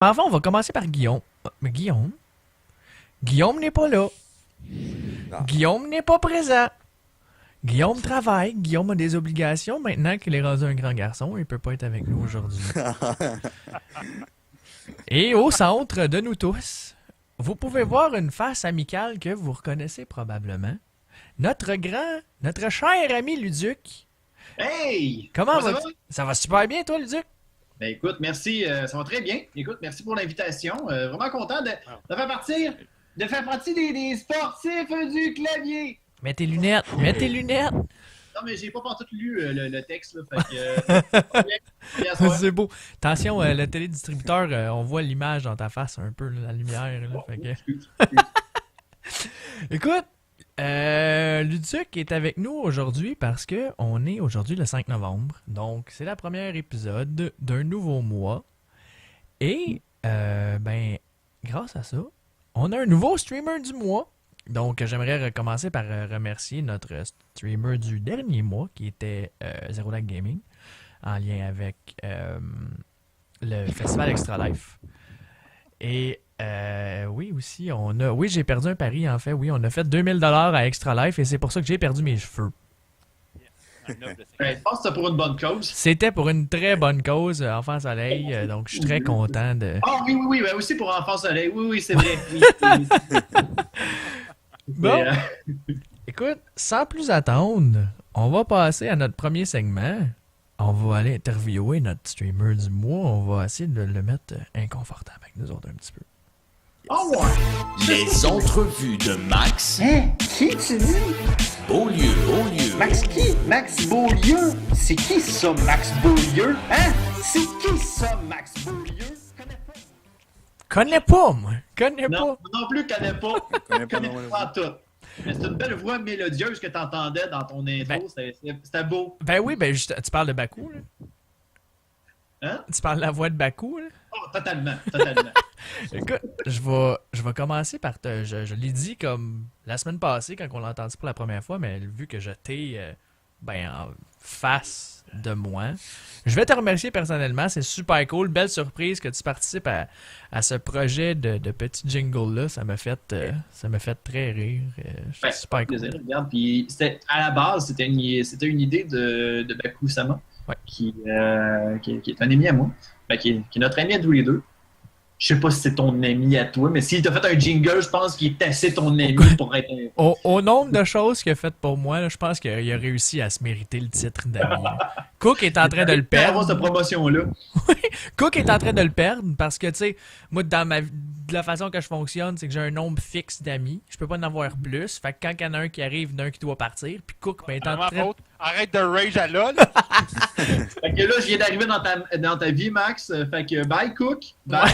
Avant, on va commencer par Guillaume. Mais Guillaume? Guillaume n'est pas là. Non. Guillaume n'est pas présent. Guillaume travaille. Guillaume a des obligations. Maintenant qu'il est rendu un grand garçon, il peut pas être avec nous aujourd'hui. Et au centre de nous tous, vous pouvez voir une face amicale que vous reconnaissez probablement. Notre cher ami Luduc. Hey! Comment ça va va? Ça va super bien, toi, Luduc? Ben écoute, merci, ça va très bien. Écoute, merci pour l'invitation. Vraiment content de faire partie des sportifs du clavier. Mets tes lunettes. Mets tes lunettes. Non, mais j'ai pas tout lu le texte, là, fait que... bien soir. C'est beau. Attention, le télédistributeur, on voit l'image dans ta face un peu, là, la lumière. Là, fait que... Excuse. Écoute, Luduc est avec nous aujourd'hui parce que on est aujourd'hui le 5 novembre. Donc, c'est la première épisode d'un nouveau mois. Et, ben, grâce à ça, on a un nouveau streamer du mois. Donc, j'aimerais commencer par remercier notre streamer du dernier mois qui était Zero Lag Gaming en lien avec le Festival Extra Life. Et oui, aussi, oui, j'ai perdu un pari, en fait. Oui, on a fait 2000$ à Extra Life et c'est pour ça que j'ai perdu mes cheveux. Ben, je pense que c'est pour une bonne cause. C'était pour une très bonne cause, Enfant Soleil, donc je suis très content de... Ah oui, ben aussi pour Enfant Soleil. Oui, c'est vrai. Oui, oui. Bon. Mais, Écoute, sans plus attendre, on va passer à notre premier segment. On va aller interviewer notre streamer du mois. On va essayer de le mettre inconfortable avec nous autres un petit peu. Oh ouais! Les entrevues de Max Hein? Qui tu dis? Beaulieu. Max qui? Max Beaulieu? C'est qui ça, Max Beaulieu? Hein? C'est qui ça, Max Beaulieu? Connais pas, moi. Connais Non, pas. non plus, connais pas. connais pas Connais non pas tout. Mais c'est une belle voix mélodieuse que tu entendais dans ton intro. Ben- C'était beau. Ben oui, ben tu parles de Bakou, là. Hein? Tu parles de la voix de Bakou, là. Oh, totalement. Écoute, je vais commencer par je l'ai dit comme la semaine passée quand on l'a entendu pour la première fois, mais vu que je t'ai en face de moi, je vais te remercier personnellement. C'est super cool, belle surprise que tu participes à ce projet de petit jingle là. Ça m'a fait très rire. Ben, Super cool. plaisir, regarde. Puis à la base, c'était une idée de Baku Sama, Ouais. qui est un ami à moi, qui est notre ami à tous les deux. Je sais pas si c'est ton ami à toi, mais s'il t'a fait un jingle, je pense qu'il est assez ton ami pour être un... Au nombre de choses qu'il a faites pour moi, là, je pense qu'il a réussi à se mériter le titre d'ami. Cook est en train de le Avoir cette perdre. promotion-là. Cook est en train de le perdre parce que, tu sais, moi, de la façon que je fonctionne, c'est que j'ai un nombre fixe d'amis. Je peux pas en avoir plus. Fait que quand il y en a un qui arrive, il y en a un qui doit partir. Puis Cook ben, est en Ma train... faute. Arrête de rage à LOL. Fait que là, je viens d'arriver dans ta vie, Max. Fait que bye, Cook. Bye.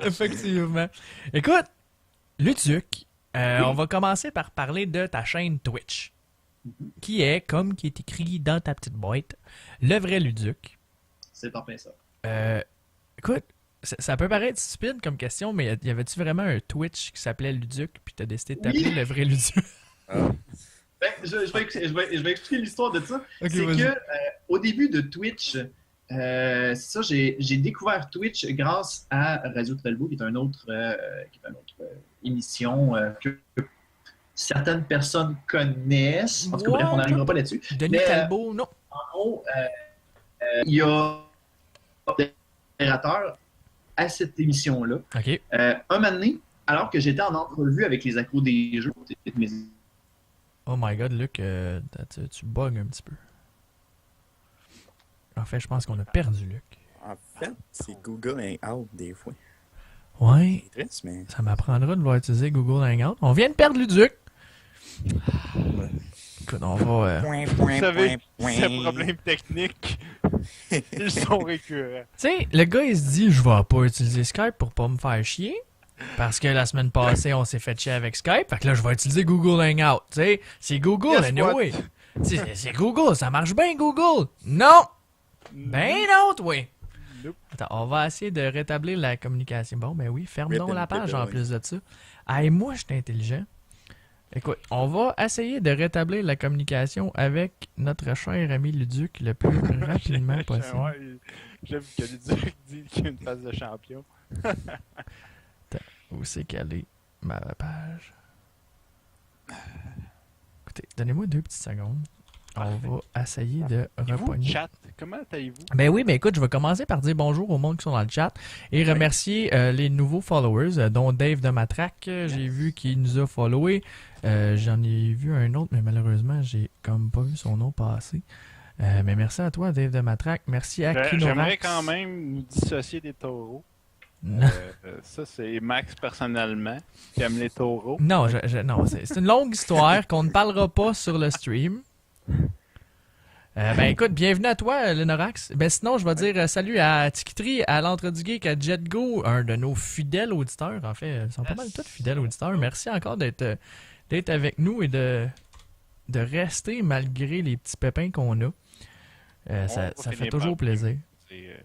Effectivement. Écoute, Luduc, on va commencer par parler de ta chaîne Twitch. Qui est, comme qui est écrit dans ta petite boîte, le vrai Luduc. C'est en plein ça. Écoute, ça peut paraître stupide comme question, mais y avait-tu vraiment un Twitch qui s'appelait Luduc, puis t'as décidé de t'appeler Oui. le vrai Luduc? Ben, je vais expliquer l'histoire de ça. Ok, C'est vas-y. que au début de Twitch, c'est ça, j'ai découvert Twitch grâce à Radio Talbot, qui est une autre émission que certaines personnes connaissent. En tout cas, bref, on n'arrivera pas là-dessus. Denis Mais, Talbot, non. En gros, il y a des modérateurs à cette émission-là. Ok. Un moment donné, alors que j'étais en entrevue avec les accros des jeux, mes Oh my god, Luc, tu bugs un petit peu. En fait, je pense qu'on a perdu Luc. En fait, c'est Google Hangout des fois. Ouais, C'est triste, mais. ça m'apprendra de vouloir utiliser Google Hangout. On vient de perdre Luduc. Écoute, on va... Vous savez, ces problèmes techniques, ils sont récurrents. Tu sais, le gars, il se dit, je vais pas utiliser Skype pour pas me faire chier. Parce que la semaine passée, on s'est fait chier avec Skype. Fait que là, je vais utiliser Google Hangout. Tu sais, c'est Google, Guess anyway. C'est Google, ça marche bien, Google. Non! Ben non, toi! Nope. Attends, on va essayer de rétablir la communication. Bon, ben oui, ferme donc la page en oui. plus de ça. Hey, moi, je suis intelligent. Écoute, on va essayer de rétablir la communication avec notre cher ami Luduc le plus rapidement possible. Ouais, j'aime que Luduc dit qu'il y a une phase de champion. Où c'est qu'elle est, ma page? Écoutez, donnez-moi 2 petites secondes. On va essayer de Et vous, repogner. chat, comment allez-vous? Ben oui, mais écoute, je vais commencer par dire bonjour au monde qui sont dans le chat et remercier les nouveaux followers, dont Dave de Matraque. J'ai vu qu'il nous a followé. J'en ai vu un autre, mais malheureusement, j'ai comme pas vu son nom passer. Mais merci à toi, Dave de Matraque. Merci à Kinorax. J'aimerais quand même nous dissocier des taureaux. Non. Ça, c'est Max personnellement qui aime les taureaux. Non, non, c'est une longue histoire qu'on ne parlera pas sur le stream. Ben écoute, bienvenue à toi, Lenorax. Ben sinon, je vais dire salut à Tikitri, à l'Entre du Geek, à JetGo, un de nos fidèles auditeurs. En fait, ils sont pas mal tous fidèles auditeurs. Merci encore d'être avec nous et de rester malgré les petits pépins qu'on a. Ça fait toujours plaisir. C'est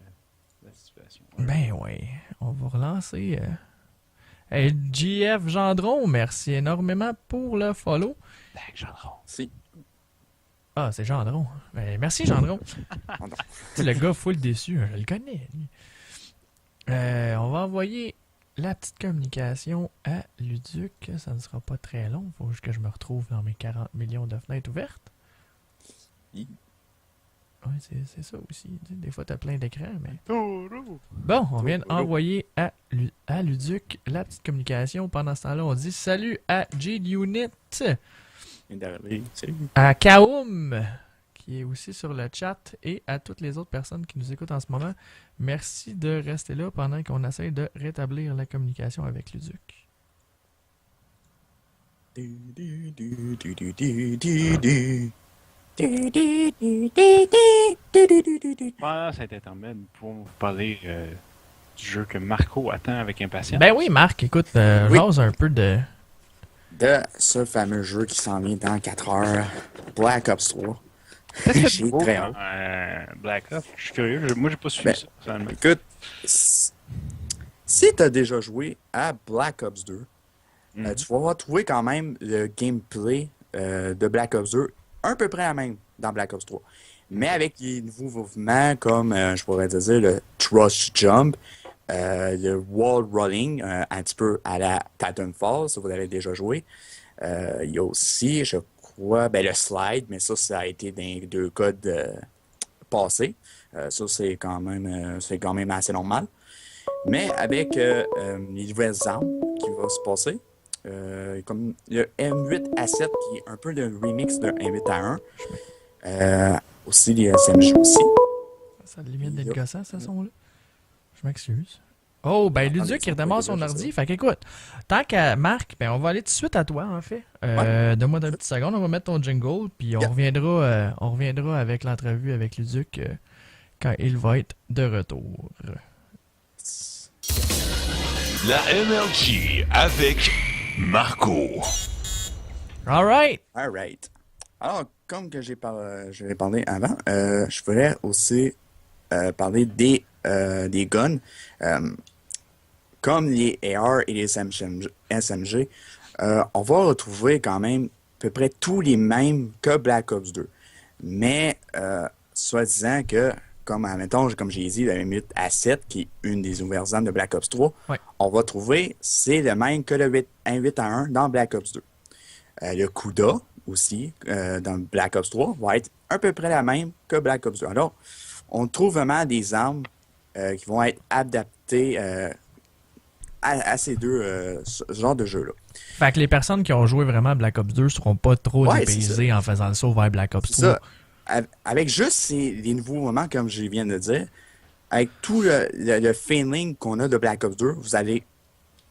la situation. Ben oui, on va relancer. Hey, JF Gendron, merci énormément pour le follow. Si. Ah, c'est Gendron. Ben, merci Gendron. C'est le gars full déçu, je le connais. Lui. On va envoyer la petite communication à Luduc. Ça ne sera pas très long. Il faut juste que je me retrouve dans mes 40 millions de fenêtres ouvertes. Oui. Oui, c'est ça aussi. Des fois, t'as plein d'écrans, mais... Taureau! Bon, on vient d'envoyer à Luduc la petite communication. Pendant ce temps-là, on dit salut à G-Unit, Salut. à Kaoum, qui est aussi sur le chat, et à toutes les autres personnes qui nous écoutent en ce moment. Merci de rester là pendant qu'on essaie de rétablir la communication avec Luduc. Pendant cet intermède, nous pouvons vous parler du jeu que Marco attend avec impatience. Ben oui, Marc, écoute, Oui. j'ose un peu de... De ce fameux jeu qui s'en vient dans 4 heures, Black Ops 3. J'ai beau, très hâte. Black Ops, je suis curieux. Moi, j'ai pas suivi Ben, ça, personnellement. Écoute, si tu as déjà joué à Black Ops 2, tu vas trouver quand même le gameplay de Black Ops 2 un peu près la même dans Black Ops 3. Mais avec les nouveaux mouvements comme, je pourrais te dire, le Thrust Jump, le Wall Rolling, un petit peu à la Titanfall, si vous l'avez déjà joué. Il y a aussi, je crois, le Slide, mais ça a été dans les 2 codes passés. Ça, c'est quand même assez normal. Mais avec les nouvelles armes qui vont se passer, comme le M8A7 qui est un peu le remix d'un M8A1. Aussi les SMG aussi. Ça a limite d'être gossant, ce son-là. Je m'excuse. Oh, ben Luduc, il redémarre son ordi. Fait qu'écoute, tant qu'à Marc, ben on va aller tout de suite à toi, en fait. Donne-moi 2 petites secondes, on va mettre ton jingle, puis on reviendra avec l'entrevue avec Luduc quand il va être de retour. La MLG avec Marco. Alright! Alright. Alors, comme que j'ai parlé avant, je voudrais aussi parler des guns. Comme les AR et les SMG, on va retrouver quand même à peu près tous les mêmes que Black Ops 2. Mais, soi-disant que, comme j'ai dit, le M8A7, qui est une des nouvelles armes de Black Ops 3, ouais. On va trouver, c'est le même que le M8A1 dans Black Ops 2. Le Kuda, aussi, dans Black Ops 3, va être à peu près la même que Black Ops 2. Alors, on trouve vraiment des armes qui vont être adaptées à ces ce genre de jeux-là. Fait que les personnes qui ont joué vraiment à Black Ops 2 seront pas trop dépaysées en faisant le saut vers Black Ops 3. Ça. Avec juste les nouveaux moments, comme je viens de dire, avec tout le feeling qu'on a de Black Ops 2, vous allez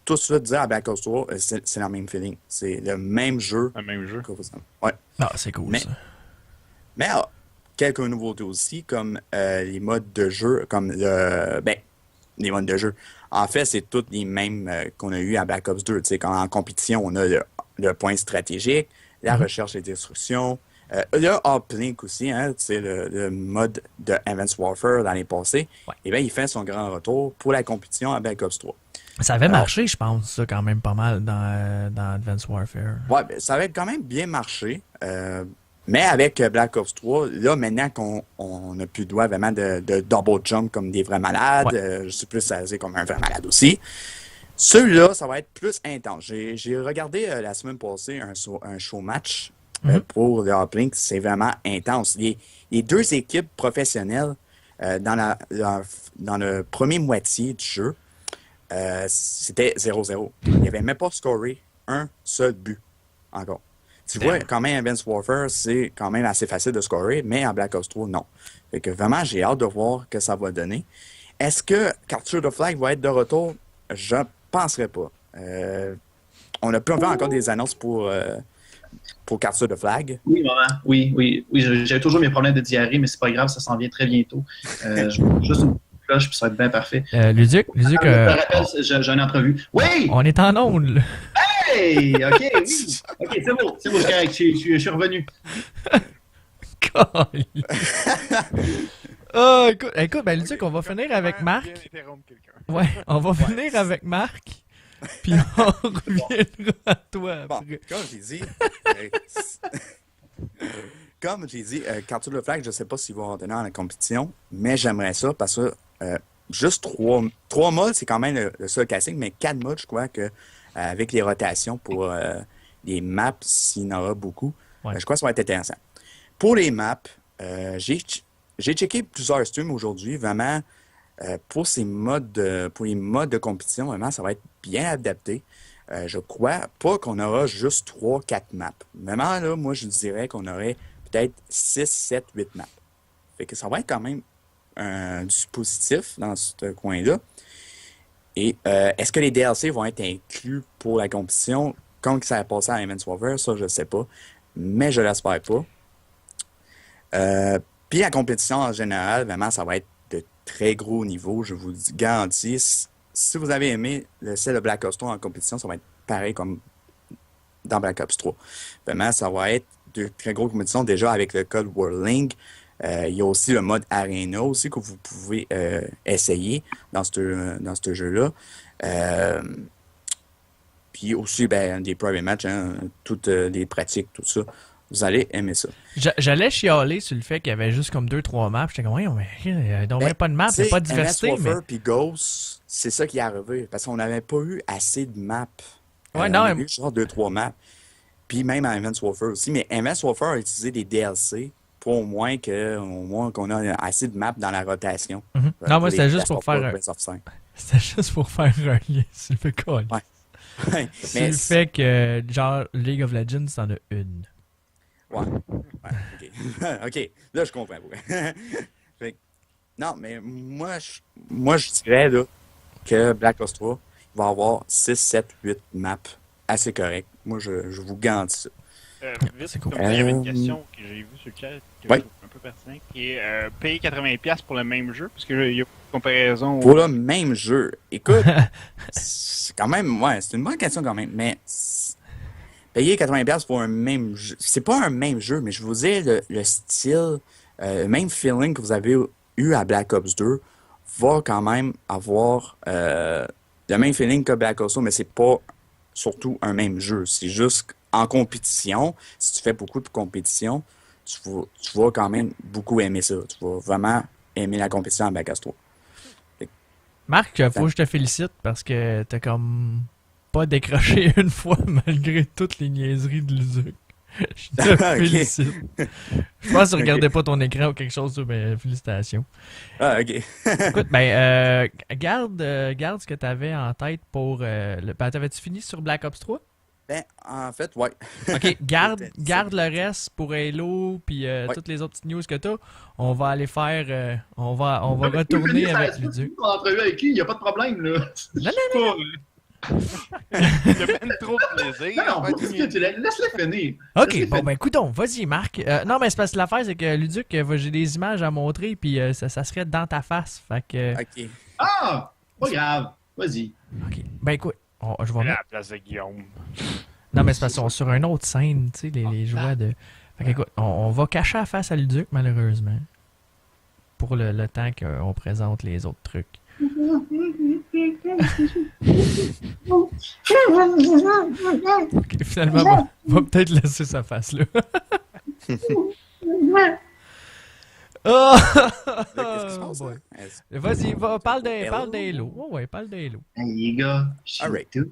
tout de suite dire à Black Ops 3, c'est le même feeling. C'est le même jeu. Le même jeu. Ouais. Ah, c'est cool, ça. Mais quelques nouveautés aussi, comme les modes de jeu, comme les modes de jeu. En fait, c'est tous les mêmes qu'on a eu à Black Ops 2. Tu sais, quand en compétition, on a le point stratégique, la recherche et destruction, le uplink aussi, hein, c'est le mode de Advanced Warfare dans les passés. Ouais. Et bien, il fait son grand retour pour la compétition à Black Ops 3. Ça avait marché, je pense, ça, quand même pas mal dans Advanced Warfare. Ouais, ben, ça avait quand même bien marché. Mais avec Black Ops 3, là, maintenant qu'on n'a plus le droit vraiment de double jump comme des vrais malades, je suis plus asé comme un vrai malade aussi. Celui-là, ça va être plus intense. J'ai regardé la semaine passée un show match pour le Uplink. C'est vraiment intense. Les deux équipes professionnelles dans le premier moitié du jeu, c'était 0-0. Il n'y avait même pas scoré un seul but encore. Tu vois, quand même, Advanced Warfare, c'est quand même assez facile de scorer, mais en Black Ops 3, non. Fait que vraiment, j'ai hâte de voir ce que ça va donner. Est-ce que Capture the Flag va être de retour? Je penserais pas. On n'a plus encore des annonces pour Capture the Flag. Oui, maman. Oui. J'avais toujours mes problèmes de diarrhée, mais c'est pas grave, ça s'en vient très bientôt. Juste une cloche, puis ça va être bien parfait. Luduc, Je te rappelle, j'ai une entrevue. Oui! on est en onde, là. Hey! OK, oui. OK, c'est bon, c'est correct. Je suis revenu. Écoute, ben Luduc, on va finir avec Marc. Ouais, on va finir avec Marc. Puis on reviendra à toi Bon, après. comme j'ai dit, Capture the Flag, je ne sais pas s'ils vont retenir dans la compétition, mais j'aimerais ça parce que juste 3 modes, c'est quand même le seul casting, mais 4 modes, je crois que avec les rotations pour les maps, s'il y en aura beaucoup, je crois que ça va être intéressant. Pour les maps, j'ai checké plusieurs streams aujourd'hui, vraiment, pour les modes de compétition, vraiment, ça va être bien adapté. Je crois pas qu'on aura juste 3-4 maps. Vraiment, là, moi, je dirais qu'on aurait peut-être 6, 7, 8 maps. Fait que ça va être quand même du positif dans ce coin-là. Et est-ce que les DLC vont être inclus pour la compétition quand ça va passer à Advanced Warfare? Ça, je ne sais pas. Mais je l'espère pas. Puis la compétition en général, vraiment, ça va être de très gros niveau. Je vous garantis. Si vous avez aimé le style de Black Ops 3 en compétition, ça va être pareil comme dans Black Ops 3. Vraiment, ça va être de très grosses compétitions déjà avec le code Worldling. Il y a aussi le mode Arena aussi que vous pouvez essayer dans ce jeu-là. Puis aussi des private matchs, toutes les pratiques, tout ça. Vous allez aimer ça. J'allais chialer sur le fait qu'il y avait juste comme 2-3 maps. J'étais comme, mais il n'y a pas de map, il n'y a pas de diversité. MS Warfare puis Ghost, c'est ça qui est arrivé. Parce qu'on n'avait pas eu assez de maps. Ouais, on a eu genre 2-3 maps. Puis même à Advanced Warfare aussi. Mais Advanced Warfare a utilisé des DLC pour au moins qu'on a assez de maps dans la rotation. Non, moi, c'était juste pour faire C'était juste pour faire un lien sur le call. Ouais. Sur le fait que, genre, League of Legends, c'en a une. Ouais, OK. OK, là, je comprends. Non, mais moi, je dirais là, que Black Ops 3 va avoir 6, 7, 8 maps assez correctes. Moi, je vous garantis ça. Vite, comme il y avait une question que j'ai vue sur le chat qui est un peu pertinente, qui est payer 80$ pour le même jeu, parce qu'il y a une comparaison. Pour le même jeu. Écoute, c'est quand même, c'est une bonne question quand même, mais payer 80$ pour un même jeu, c'est pas un même jeu, mais je vous dis, le style, le même feeling que vous avez eu à Black Ops 2 va quand même avoir le même feeling que Black Ops 2, mais c'est pas surtout un même jeu. C'est juste en compétition, si tu fais beaucoup de compétition, tu vas quand même beaucoup aimer ça. Tu vas vraiment aimer la compétition en Black Ops 3. Marc, faut que je te félicite parce que t'as comme pas décroché une fois malgré toutes les niaiseries de Luduc. Je te félicite. Je pense que tu regardais pas ton écran ou quelque chose, mais félicitations. Ah, ok. Écoute, garde ce que t'avais en tête pour t'avais-tu fini sur Black Ops 3? En fait, ouais. Ok, garde le reste pour Halo puis toutes les autres petites news que t'as. On va aller faire. On va retourner avec Luduc. On a entrevue avec lui, il n'y a pas de problème, là. Non. Il y a même trop de plaisir. Non, laisse-le finir. Ok, bon, écoutons, vas-y, Marc. Non, mais c'est parce que l'affaire, c'est que Luduc, j'ai des images à montrer, puis ça serait dans ta face. Fait que. Ok. Ah! Pas grave. Vas-y. Ok. Écoute, je vais À mettre. la place de Guillaume. Non, mais c'est parce qu'ils sont sur une autre scène, tu sais, les jouets de. Fait que, écoute, on va cacher la face à Luduc, malheureusement. Pour le temps qu'on présente les autres trucs. Ok, finalement, on va peut-être laisser sa face là. Oh! Qu'est-ce qui se passe? Ouais. Hein? Vas-y, parle Hello? d'Halo. Ouais, parle d'Halo. Hey, les gars, je suis Alright. tout.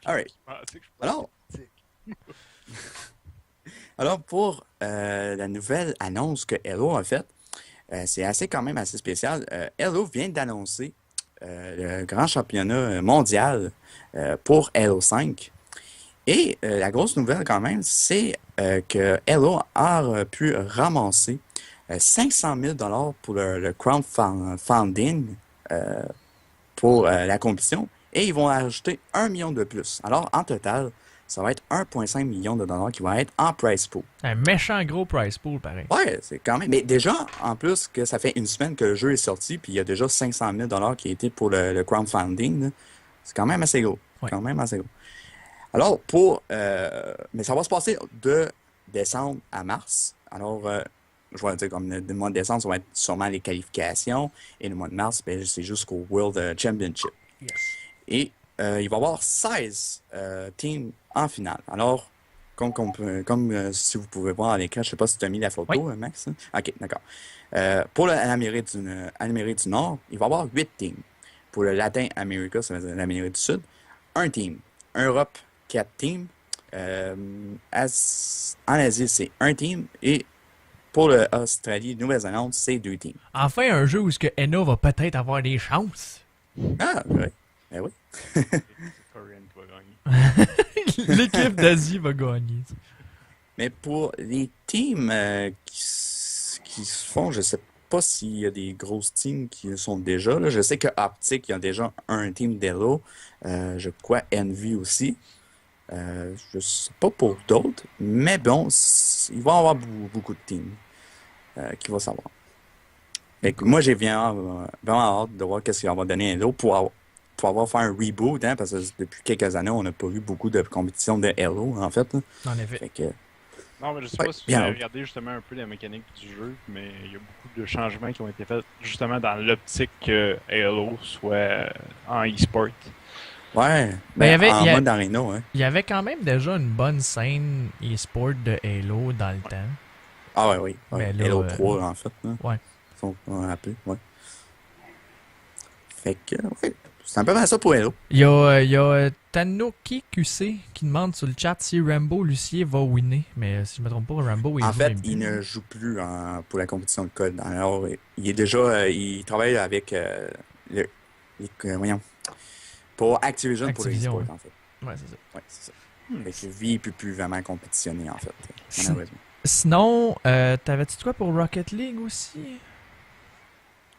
Alright. Ah, c'est que je Alors, alors pour la nouvelle annonce que Halo a faite, c'est quand même assez spécial. Halo vient d'annoncer le grand championnat mondial pour Halo 5. Et la grosse nouvelle quand même, c'est que Halo a pu ramasser 500 000 $ pour le crowdfunding pour la compétition. Et ils vont ajouter 1 million de plus. Alors, en total, ça va être 1,5 million de dollars qui va être en prize pool. Un méchant gros price pool, pareil. Ouais, c'est quand même. Mais déjà, en plus, que ça fait une semaine que le jeu est sorti, puis il y a déjà 500 000 $ qui a été pour le crowdfunding, là. C'est quand même assez gros. Ouais. Quand même assez gros. Alors, mais ça va se passer de décembre à mars. Alors, je vais dire, comme le mois de décembre, ça va être sûrement les qualifications. Et le mois de mars, ben, c'est jusqu'au World Championship. Yes. Et il va y avoir 16 teams en finale. Alors, comme si vous pouvez voir à l'écran, je ne sais pas si tu as mis la photo, Oui. Max. OK, d'accord. Pour l'Amérique du Nord, il va y avoir 8 teams. Pour le Latin America, ça veut dire l'Amérique du Sud, 1 team. Europe, 4 teams. En Asie, c'est 1 team. Et pour l'Australie, Nouvelle-Zélande, c'est 2 teams. Enfin, un jeu où ce que Enno va peut-être avoir des chances. Ah, oui. Ben oui. c'est Korean qui va gagner. L'équipe d'Asie va gagner. Mais pour les teams qui se font, je sais pas s'il y a des grosses teams qui le sont déjà. Là. Je sais que Optic, il y a déjà un team d'Halo. Je crois Envy aussi. Je sais pas pour d'autres. Mais bon, il va y avoir beaucoup de teams qui vont savoir. Fait que moi, j'ai vraiment hâte de voir qu'est-ce qu'il va donner Halo pour avoir fait un reboot, hein, parce que depuis quelques années, on n'a pas eu beaucoup de compétitions de Halo, en fait. Là. En effet. Fait que, Non, mais je sais Ouais, pas si vous bien. avez regardé justement un peu la mécanique du jeu, mais il y a beaucoup de changements qui ont été faits justement dans l'optique que Halo soit en e-sport. ouais, Ben, il y en a- mode arena, hein. Il y avait quand même déjà une bonne scène e-sport de Halo dans le temps. Ah ouais, oui. Mais Ouais. là, Halo 3, en fait. Là. ouais. On va appeler, ouais. Fait que, ouais, c'est un peu mal ça pour Halo. Il y a Tanuki QC qui demande sur le chat si Rambo Lucier va winner. Mais si je me trompe pas, Rambo, En joue fait, même il plus. ne joue plus pour la compétition de code. Alors, il est déjà, il travaille avec voyons, pour Activision pour Activision, l'e-sport, ouais. en fait. Ouais, c'est ça. Ouais, c'est ça. Fait que lui, il peut plus vraiment compétitionner, en fait, malheureusement. Sinon, t'avais-tu de quoi pour Rocket League aussi?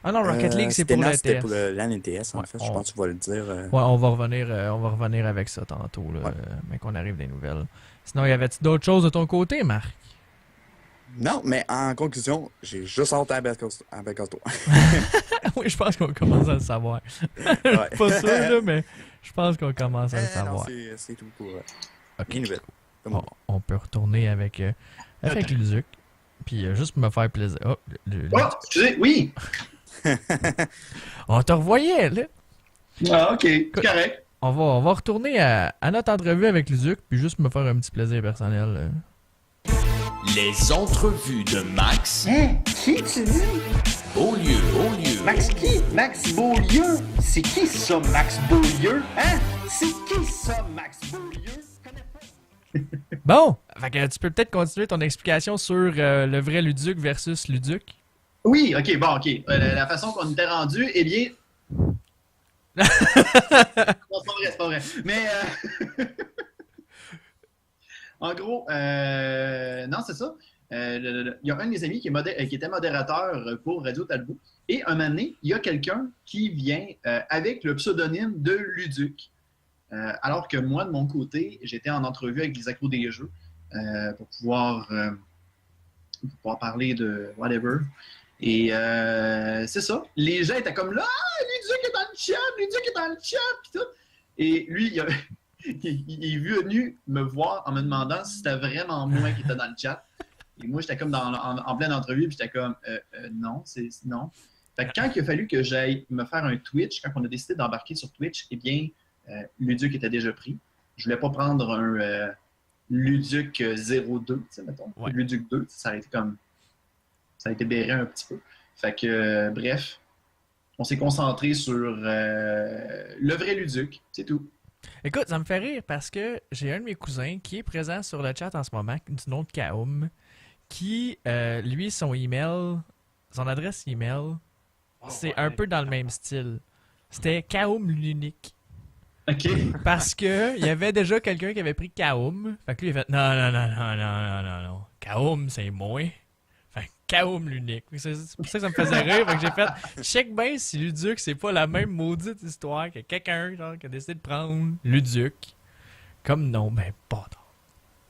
Ah non, Rocket League, c'est pour le C'était TS. pour l'ANTS, en Ouais, fait. Je pense que tu vas le dire. Ouais, on va revenir avec ça tantôt, là, Ouais. mais qu'on arrive des nouvelles. Sinon, y avait-tu d'autres choses de ton côté, Marc? Non, mais en conclusion, j'ai juste hâte à toi. Oui, je pense qu'on commence à le savoir. Ouais. Pas sûr, là, mais je pense qu'on commence à le Non, savoir. c'est tout pour Ok. les nouvelles. On peut retourner avec Luduc. Puis juste pour me faire plaisir. Oh, Oh, excusez, oui! on te revoyait, là. Ah, ok, c'est correct. On va retourner à notre entrevue avec Luduc, puis juste me faire un petit plaisir personnel. Les entrevues de Max Hein? Qui tu dis? Beaulieu. Max qui? Max Beaulieu? C'est qui ça, Max Beaulieu? Hein? C'est qui ça, Max Beaulieu? Bon, fait que tu peux peut-être continuer ton explication sur le vrai Luduc versus Luduc. Oui, ok, bon, ok. La façon qu'on était rendu, eh bien. Non, c'est pas vrai. Mais. En gros, non, c'est ça. Il y a un de mes amis qui était modérateur pour Radio Talbot. Et un moment donné, il y a quelqu'un qui vient avec le pseudonyme de Luduc. Alors que moi, de mon côté, j'étais en entrevue avec les accros des jeux pour pouvoir parler de whatever. Et c'est ça. Les gens étaient comme là, ah, Luduc est dans le chat, Luduc est dans le chat, pis tout. Et lui, il est venu me voir en me demandant si c'était vraiment moi qui étais dans le chat. Et moi, j'étais comme en pleine entrevue, puis j'étais comme non, non. Fait que quand il a fallu que j'aille me faire un Twitch, quand on a décidé d'embarquer sur Twitch, eh bien, Luduc était déjà pris. Je voulais pas prendre un Luduc 02, mettons. Ouais. Luduc 2, ça aurait été comme... Ça a été béré un petit peu. Fait que, bref, on s'est concentré sur le vrai Luduc, c'est tout. Écoute, ça me fait rire parce que j'ai un de mes cousins qui est présent sur le chat en ce moment, du nom de Kaoum, qui, lui, son adresse email, c'est un peu dans le même style. C'était Kaoum l'unique. OK. Parce que il y avait déjà quelqu'un qui avait pris Kaoum. Fait que lui, il a fait non. Kaoum, c'est moi. Fait que Kaoum l'unique. C'est pour ça que ça me faisait rire. Fait que j'ai fait check bien si Luduc, c'est pas la même maudite histoire que quelqu'un genre, qui a décidé de prendre Luduc. Comme non, ben pas tard.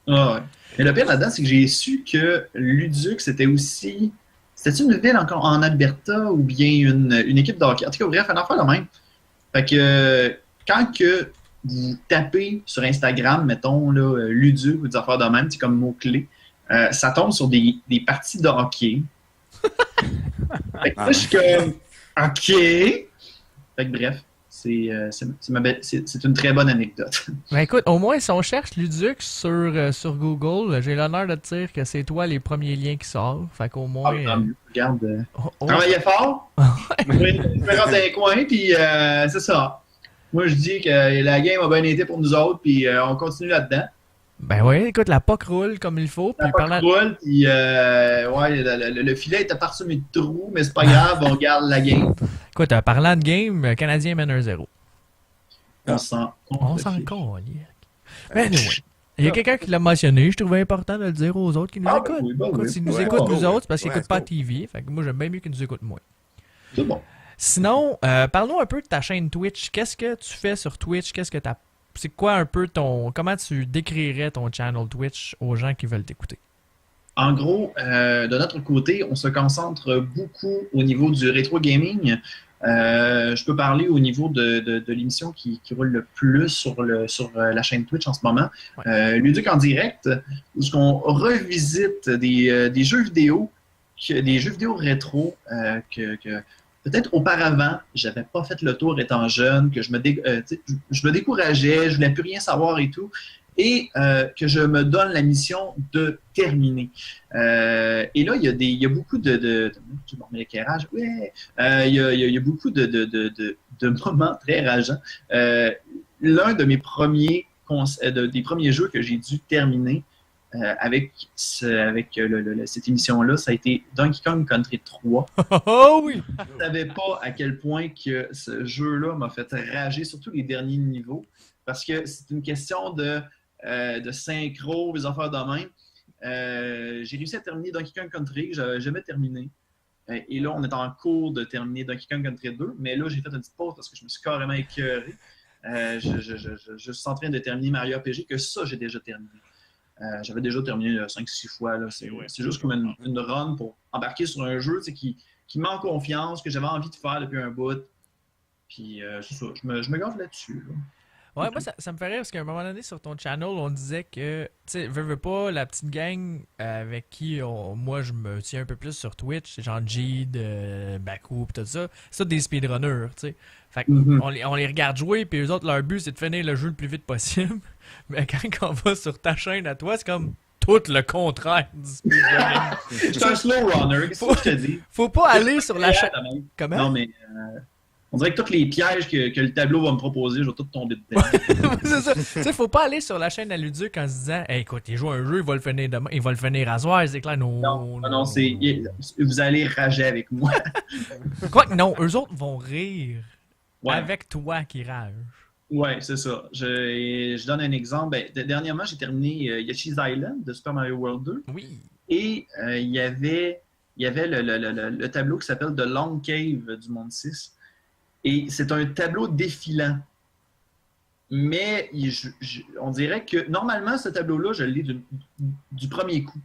Ah ouais. Mais le pire là-dedans, c'est que j'ai su que Luduc, c'était aussi. C'était une ville encore en Alberta ou bien une équipe de hockey. En tout cas, bref, un affaire de même. Fait que quand que vous tapez sur Instagram, mettons, là, Luduc ou des affaires de même, c'est comme mot-clé, ça tombe sur des parties de hockey. Fait que là, je suis comme OK. Fait que bref, c'est une très bonne anecdote. Ben écoute, au moins, si on cherche Luduc sur Google, j'ai l'honneur de te dire que c'est toi les premiers liens qui sortent. Fait qu'au moins. Regarde. Travaillez fort. Je me rends dans les coins, puis c'est ça. Moi, je dis que la game a bien été pour nous autres, puis on continue là-dedans. Ben oui, écoute, la POC roule comme il faut. La POC roule, puis ouais, le filet était parsemé de trous, mais c'est pas grave, on garde la game. Écoute, parlant de game, le Canadien mène 1-0. On s'en colle. Mais anyway, il y a quelqu'un qui l'a mentionné, je trouvais important de le dire aux autres qui nous écoutent. Oui, ben écoute, oui. s'ils nous écoutent nous autres, c'est parce qu'ils n'écoutent pas la TV. Fait que moi, j'aime bien mieux qu'ils nous écoutent moins. C'est bon. Sinon, parlons un peu de ta chaîne Twitch. Qu'est-ce que tu fais sur Twitch? C'est quoi un peu comment tu décrirais ton channel Twitch aux gens qui veulent t'écouter? En gros, de notre côté, on se concentre beaucoup au niveau du rétro gaming. Je peux parler au niveau de l'émission qui roule le plus sur la chaîne Twitch en ce moment. Ouais. Luduc en direct, où on revisite des jeux vidéo, rétro que peut-être auparavant, j'avais pas fait le tour étant jeune, que je me décourageais, je voulais plus rien savoir et tout, et que je me donne la mission de terminer. Et là, il y a beaucoup de je me remets l'éclairage. Ouais. Il y a beaucoup de moments très rageants. L'un de mes premiers des premiers jeux que j'ai dû terminer avec cette émission-là, ça a été Donkey Kong Country 3. Oh oui! Je ne savais pas à quel point que ce jeu-là m'a fait rager, surtout les derniers niveaux, parce que c'est une question de synchro, des affaires de même. J'ai réussi à terminer Donkey Kong Country, que je n'avais jamais terminé. Et là, on est en cours de terminer Donkey Kong Country 2, mais là, j'ai fait une petite pause parce que je me suis carrément écœuré. Je suis en train de terminer Mario RPG, que ça, j'ai déjà terminé. J'avais déjà terminé 5-6 fois. Là. C'est juste comme une run pour embarquer sur un jeu qui me met en confiance, que j'avais envie de faire depuis un bout. Puis c'est ça, je me gâte là-dessus. Là. Ouais, moi, ça me fait rire parce qu'à un moment donné, sur ton channel, on disait que, tu sais, veux pas, la petite gang avec qui moi je me tiens un peu plus sur Twitch, c'est genre Jeed, Baku, pis tout ça, c'est des speedrunners, tu sais. Fait qu'on on les regarde jouer, puis eux autres, leur but, c'est de finir le jeu le plus vite possible. Mais quand on va sur ta chaîne à toi, c'est comme tout le contraire du speedrunning. Je suis un slow runner, qu'est-ce que je te dis? Faut pas aller sur la chaîne. Comment? Non, mais on dirait que tous les pièges que le tableau va me proposer, je vais tout tomber dedans. C'est ça. Tu sais, faut pas aller sur la chaîne à Luduc en se disant hey, écoute, il joue un jeu, il va le finir demain, il va le finir à soir, c'est clair. Non, vous allez rager avec moi. Quoique non, eux autres vont rire Ouais. avec toi qui rage. Ouais, c'est ça. Je donne un exemple. Dernièrement, j'ai terminé Yoshi's Island de Super Mario World 2. Oui. Et il y avait le tableau qui s'appelle The Long Cave du Monde 6. Et c'est un tableau défilant. Mais on dirait que normalement, ce tableau-là, je l'ai du premier coup.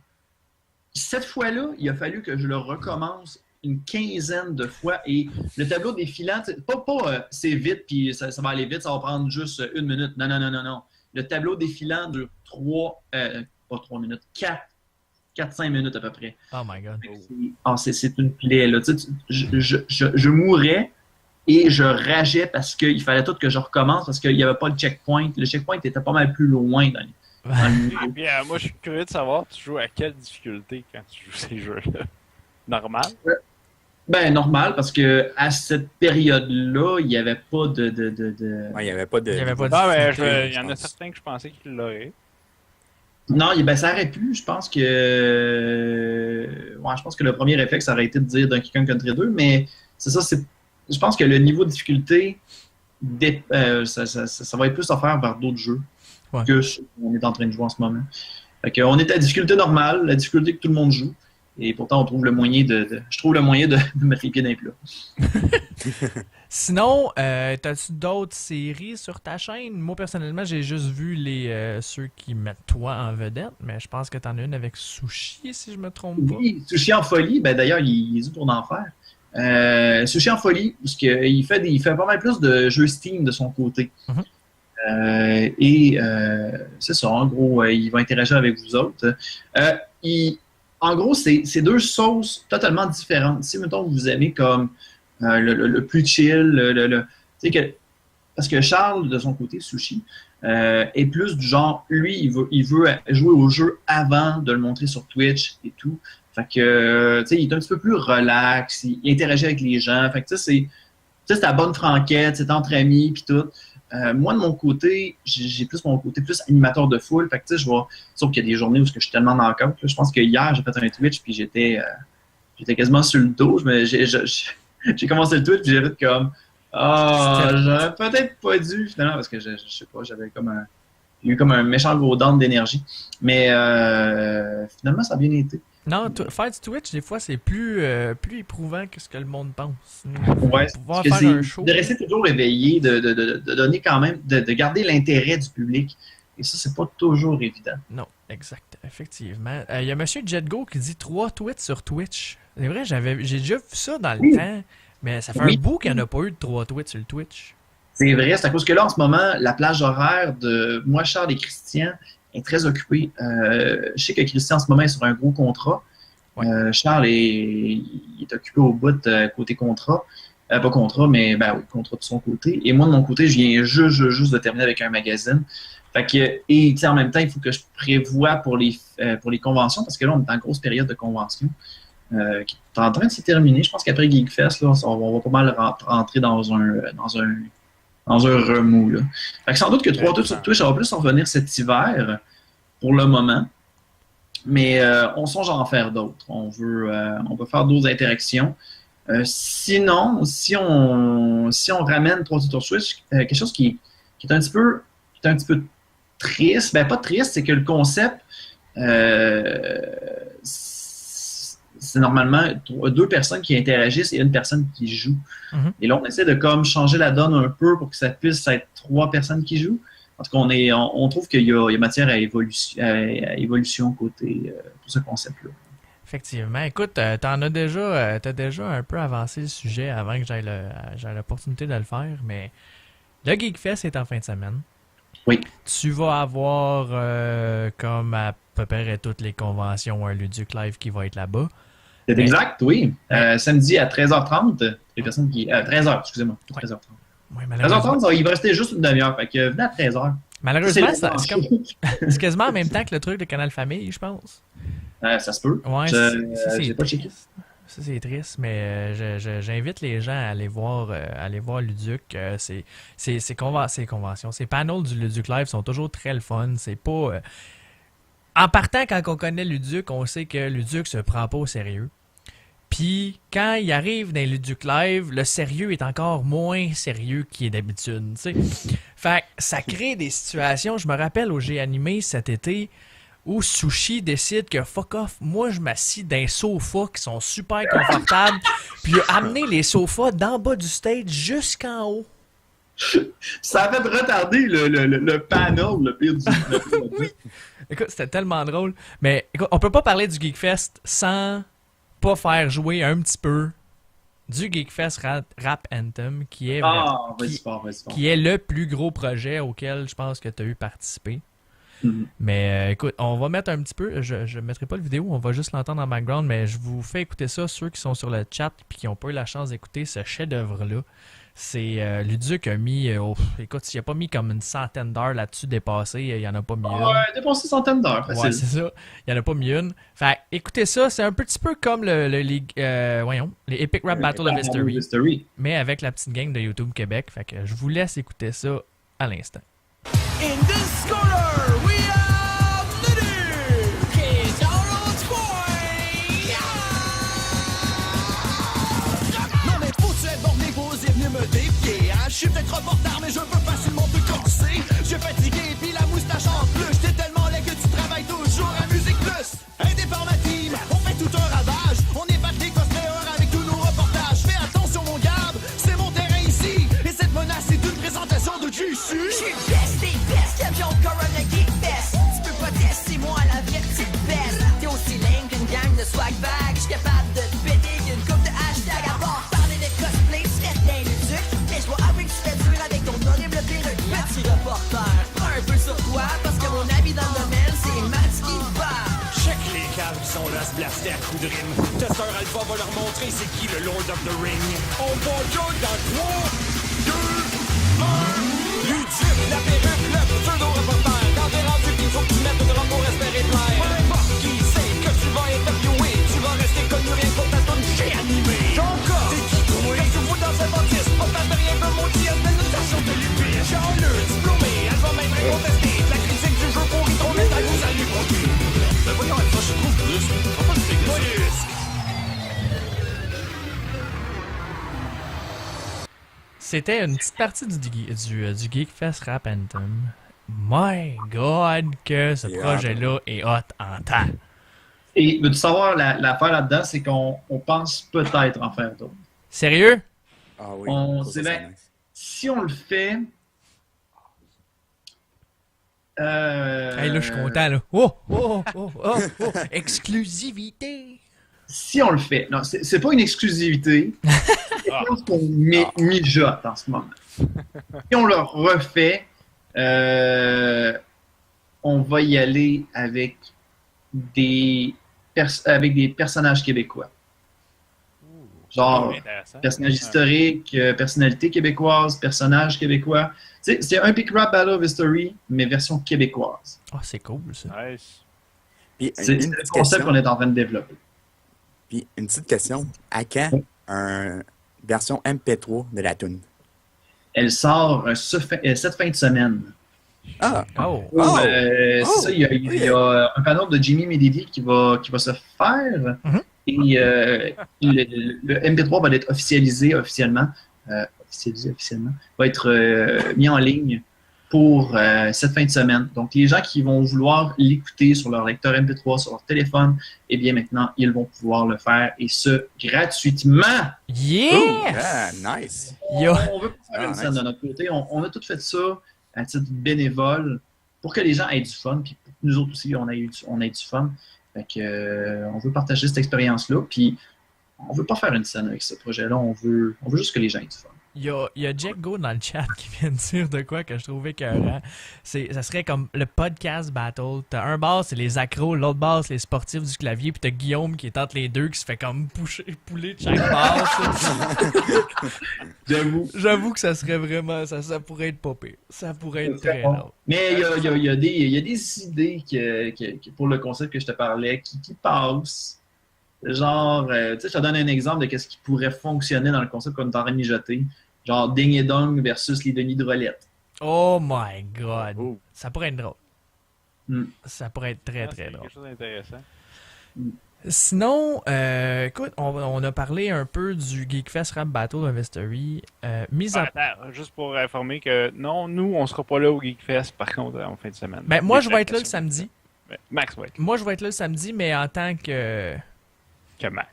Cette fois-là, il a fallu que je le recommence une quinzaine de fois. Et le tableau défilant, pas c'est vite, puis ça va aller vite, ça va prendre juste 1 minute. Non. Le tableau défilant dure 4 4-5 minutes à peu près. Oh my god. C'est une plaie, là. Tu sais, je mourais et je rageais parce qu'il fallait tout que je recommence parce qu'il n'y avait pas de checkpoint. Le checkpoint était pas mal plus loin dans le niveau. Et puis, moi, je suis curieux de savoir, tu joues à quelle difficulté quand tu joues ces jeux-là? Normal? Ben, normal, parce que à cette période-là, il n'y avait pas de... Ouais, il n'y avait pas de. Il y avait pas de- Ah, ben, difficulté, il y en a pense. certains que je pensais qu'ils l'auraient. Non, ben, ça aurait pu. Je pense que... Ouais, je pense que le premier réflexe, ça aurait été de dire Donkey Kong Country 2, mais c'est ça, je pense que le niveau de difficulté, ça va être plus offert vers d'autres jeux que ce qu'on est en train de jouer en ce moment. Fait qu'on est à difficulté normale, la difficulté que tout le monde joue. Et pourtant, on trouve le moyen je trouve le moyen de mettre les pieds dans les plats. Sinon, t'as-tu d'autres séries sur ta chaîne? Moi, personnellement, j'ai juste vu ceux qui mettent toi en vedette, mais je pense que t'en as une avec Sushi, si je me trompe pas. Oui, Sushi en folie, ben d'ailleurs, il est pour en faire. Sushi en folie, parce qu'il fait pas mal plus de jeux Steam de son côté. C'est ça, en gros, il va interagir avec vous autres. En gros, c'est deux sauces totalement différentes. Si, mettons, vous aimez comme le plus chill, parce que Charles, de son côté, Sushi, est plus du genre, lui, il veut jouer au jeu avant de le montrer sur Twitch et tout. Fait que, il est un petit peu plus relax, il interagit avec les gens. Fait que, c'est la bonne franquette, c'est entre amis, puis tout. Moi, de mon côté, j'ai plus mon côté plus animateur de foule. Fait que, je vois, sauf qu'il y a des journées où je suis tellement dans le camp. Je pense que hier, j'ai fait un Twitch, puis j'étais quasiment sur le dos. J'ai commencé le Twitch, puis j'ai fait comme, j'aurais peut-être pas dû, finalement, parce que je sais pas, j'avais il y a eu comme un méchant gros down d'énergie. Mais finalement, ça a bien été. Non, faire du Twitch, des fois, c'est plus éprouvant que ce que le monde pense. Ouais, Pouvoir parce que faire un show. de rester toujours éveillé, de donner quand même, de garder l'intérêt du public. Et ça, c'est pas toujours évident. Non, exact, effectivement. Il y a Monsieur Jetgo qui dit 3 tweets sur Twitch. C'est vrai, j'ai déjà vu ça dans le temps, mais ça fait un bout qu'il n'y en a pas eu de 3 tweets sur le Twitch. C'est vrai, c'est à cause que là, en ce moment, la plage horaire de moi, Charles et Christian est très occupée. Je sais que Christian, en ce moment, est sur un gros contrat. Ouais. Charles il est occupé au bout côté contrat. Pas contrat, mais contrat de son côté. Et moi, de mon côté, je viens juste de terminer avec un magazine. Fait que, en même temps, il faut que je prévoie pour les conventions, parce que là, on est en grosse période de convention qui est en train de se terminer. Je pense qu'après Geekfest, là, on va pas mal rentrer dans un remous. Là. Fait que sans doute que 3 tweets sur Twitch, ça va plus en revenir cet hiver pour le moment. Mais on songe à en faire d'autres. On veut faire d'autres interactions. Sinon, si on ramène 3 tweets sur Twitch, quelque chose qui est un petit peu triste, pas triste, c'est que le concept, c'est normalement 2 personnes qui interagissent et une personne qui joue. Mm-hmm. Et là, on essaie de comme changer la donne un peu pour que ça puisse être 3 personnes qui jouent. En tout cas, on trouve qu'il y a matière à évolution côté tout ce concept-là. Effectivement. Écoute, t'as déjà un peu avancé le sujet avant que j'aie l'opportunité de le faire, mais le Geekfest est en fin de semaine. Oui. Tu vas avoir, comme à peu près toutes les conventions, un Luduc Live qui va être là-bas. C'est exact, oui. Samedi à 13h30, les personnes qui... 13h, excusez-moi. 13h30. Oui, 13h30, il va rester juste une demi-heure. Fait que venez à 13h. Malheureusement, c'est quasiment en même temps que le truc de Canal Famille, je pense. Ça se peut. Ouais, j'ai pas checké. Ça, c'est triste, mais j'invite les gens à aller voir Luduc. Ces conventions, ces panels du Luduc Live sont toujours très le fun. C'est pas... En partant, quand on connaît Luduc, on sait que Luduc se prend pas au sérieux. Puis, quand il arrive dans Luduc Live, le sérieux est encore moins sérieux qu'il est d'habitude. T'sais. Fait que ça crée des situations. Je me rappelle au G Animé cet été où Sushi décide que fuck off, moi je m'assis dans des sofas qui sont super confortables, puis il a amené les sofas d'en bas du stage jusqu'en haut. Ça a fait retarder le panel, le pire du Oui. Écoute, c'était tellement drôle. Mais écoute, on peut pas parler du Geekfest sans pas faire jouer un petit peu du Geekfest Rap Anthem, qui est le plus gros projet auquel je pense que tu as eu participé. Mais écoute, on va mettre un petit peu, je ne mettrai pas le vidéo, on va juste l'entendre en background, mais je vous fais écouter ça, ceux qui sont sur le chat et qui n'ont pas eu la chance d'écouter ce chef-d'œuvre-là. C'est Luduc a mis, écoute, il n'a pas mis comme une centaine d'heures là-dessus dépassé, il n'y en a pas mis une. Ouais, dépensé centaines d'heures, facile. Ouais, c'est ça, il n'y en a pas mis une. Fait écoutez ça, c'est un petit peu comme les Epic Rap Battle of History, mais avec la petite gang de YouTube Québec. Fait que je vous laisse écouter ça à l'instant. In this corner, we have Luduc! He's our old toy! Non mais faut-tu être borné pour oser venir me défier, hein? Je suis peut-être reporter, mais je peux facilement te corser. J'ai fatigué, puis la moustache en plus. J'étais tellement laid que tu travailles toujours à Musique Plus. Aidé par ma team, on fait tout un ravage. On est pas des cosplayers avec tous nos reportages. Fais attention mon garde, c'est mon terrain ici. Et cette menace est une présentation de JC. Champion Corona Geek Fest. Tu peux pas tester moi la vraie petite baisse. T'es aussi lame qu'une gang de swag bag. J'suis capable de te péter qu'une coupe de hashtag. À part parler de cosplay, tu restes d'un Luduc. Mais j'vois avec tu fais dur avec ton horrible perruque. Petit reporter, prends un peu sur toi. Parce que mon avis dans le domaine, c'est Matt qui te bat. Check les caves qui sont là à se blaster à coups de rime. Testeur Alpha va leur montrer c'est qui le Lord of the Ring. On va jouer dans 3, 2, 1. Luduc, la perruque, le pseudo-reporter. Quand t'es rendu qu'il faut que tu mettes une robe pour espérer plaire. Peu importe qui c'est que tu vas interviewer, tu vas rester connu rien pour ta tourne chez animé. Ton cas, t'es qui toi? Qu'est-ce que tu fous dans un baptiste? Pas de rien que mon dieu, mais une station de l'UP. Charleux, diplômé, elle va même récontester. La critique du jeu pourri, ton métal vous a lui produit. Mais voyons, elle va se trouve plus. On va pas se dégueuler. C'était une petite partie du Geekfest Rap Anthem. My God, que ce projet-là est hot en temps. Et veux-tu savoir, l'affaire là-dedans, c'est qu'on pense peut-être en faire d'autres. Sérieux? Ah oui. C'est bien. Si on le fait... Hey, là, je suis content, là. Oh! Exclusivité! Si on le fait, non, c'est pas une exclusivité. C'est quelque chose qu'on mijote en ce moment. Si on le refait, on va y aller avec des personnages québécois. Genre, personnages historiques, personnalités québécoises, personnages québécois. Tu sais, c'est un Epic Rap Battle of History, mais version québécoise. Ah, c'est cool, ça. Nice. Puis, C'est le concept qu'on est en train de développer. Puis, une petite question. À quand une version MP3 de la tune? Elle sort cette fin de semaine. Ah! Oh! C'est ça, il y a un panel de Jimmy Medidi qui va se faire. Mm-hmm. Et le MP3 va être officiellement, va être mis en ligne pour cette fin de semaine. Donc, les gens qui vont vouloir l'écouter sur leur lecteur MP3, sur leur téléphone, eh bien maintenant, ils vont pouvoir le faire, et ce, gratuitement! Yeah! Ah, nice! On veut pas faire une scène de notre côté. On a tout fait ça à titre bénévole pour que les gens aient du fun, puis pour que nous autres aussi, on ait du fun. Fait que, on veut partager cette expérience-là, puis on veut pas faire une scène avec ce projet-là, on veut juste que les gens aient du fun. Il y a Jack Go dans le chat qui vient de dire de quoi que je trouvais écœurant. Ça serait comme le podcast battle. T'as un bar, c'est les accros, l'autre bar, c'est les sportifs du clavier, puis t'as Guillaume qui est entre les deux, qui se fait comme pouler de chaque bar. J'avoue que ça serait vraiment... Ça pourrait être pas pire. Ça pourrait être très drôle. Mais il y a des idées pour le concept que je te parlais qui passent. Genre, tu sais, je te donne un exemple de ce qui pourrait fonctionner dans le concept qu'on est en train de mijoter. Genre, Ding et Dong versus les Denis de Rolette. Oh my God! Oh. Ça pourrait être drôle. Mm. Ça pourrait être très, très drôle. Quelque chose d'intéressant. Sinon, écoute, on a parlé un peu du Geekfest Rap Battle of History. Attends, juste pour informer que non, nous, on sera pas là au Geekfest, par contre, en fin de semaine. Ben, moi, je vais être là le samedi. Max va être là. Moi, je vais être là le samedi, mais en tant que... Max.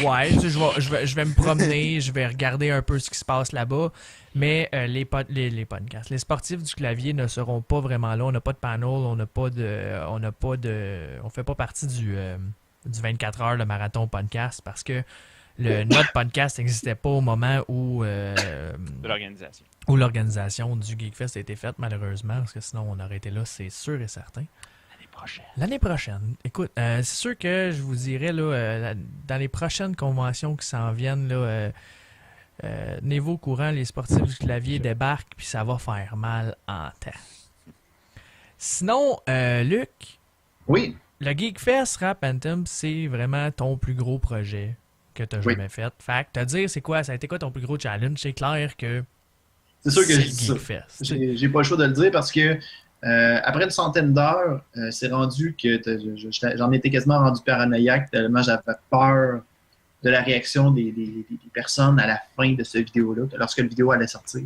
Ouais, tu sais, je vais me promener, je vais regarder un peu ce qui se passe là-bas, mais les podcasts, les sportifs du clavier ne seront pas vraiment là. On n'a pas de panel, on fait pas partie du 24 heures le marathon podcast parce que notre podcast n'existait pas au moment où De l'organisation. où l'organisation du Geekfest a été faite, malheureusement, parce que sinon on aurait été là, c'est sûr et certain. L'année prochaine. L'année prochaine. Écoute, c'est sûr que je vous dirais, là, dans les prochaines conventions qui s'en viennent, là, tenez-vous au courant, les sportifs du clavier débarquent, puis ça va faire mal en temps. Sinon, Luc, Oui. le Geekfest Rap Anthem, c'est vraiment ton plus gros projet que tu as Oui. jamais fait. Fait que te dire, c'est quoi, ça a été quoi ton plus gros challenge? C'est clair que C'est sûr que c'est je dis ça. Geekfest. J'ai pas le choix de le dire parce que après une centaine d'heures, c'est rendu que j'en étais quasiment rendu paranoïaque tellement j'avais peur de la réaction des personnes à la fin de cette vidéo-là, lorsque la vidéo allait sortir.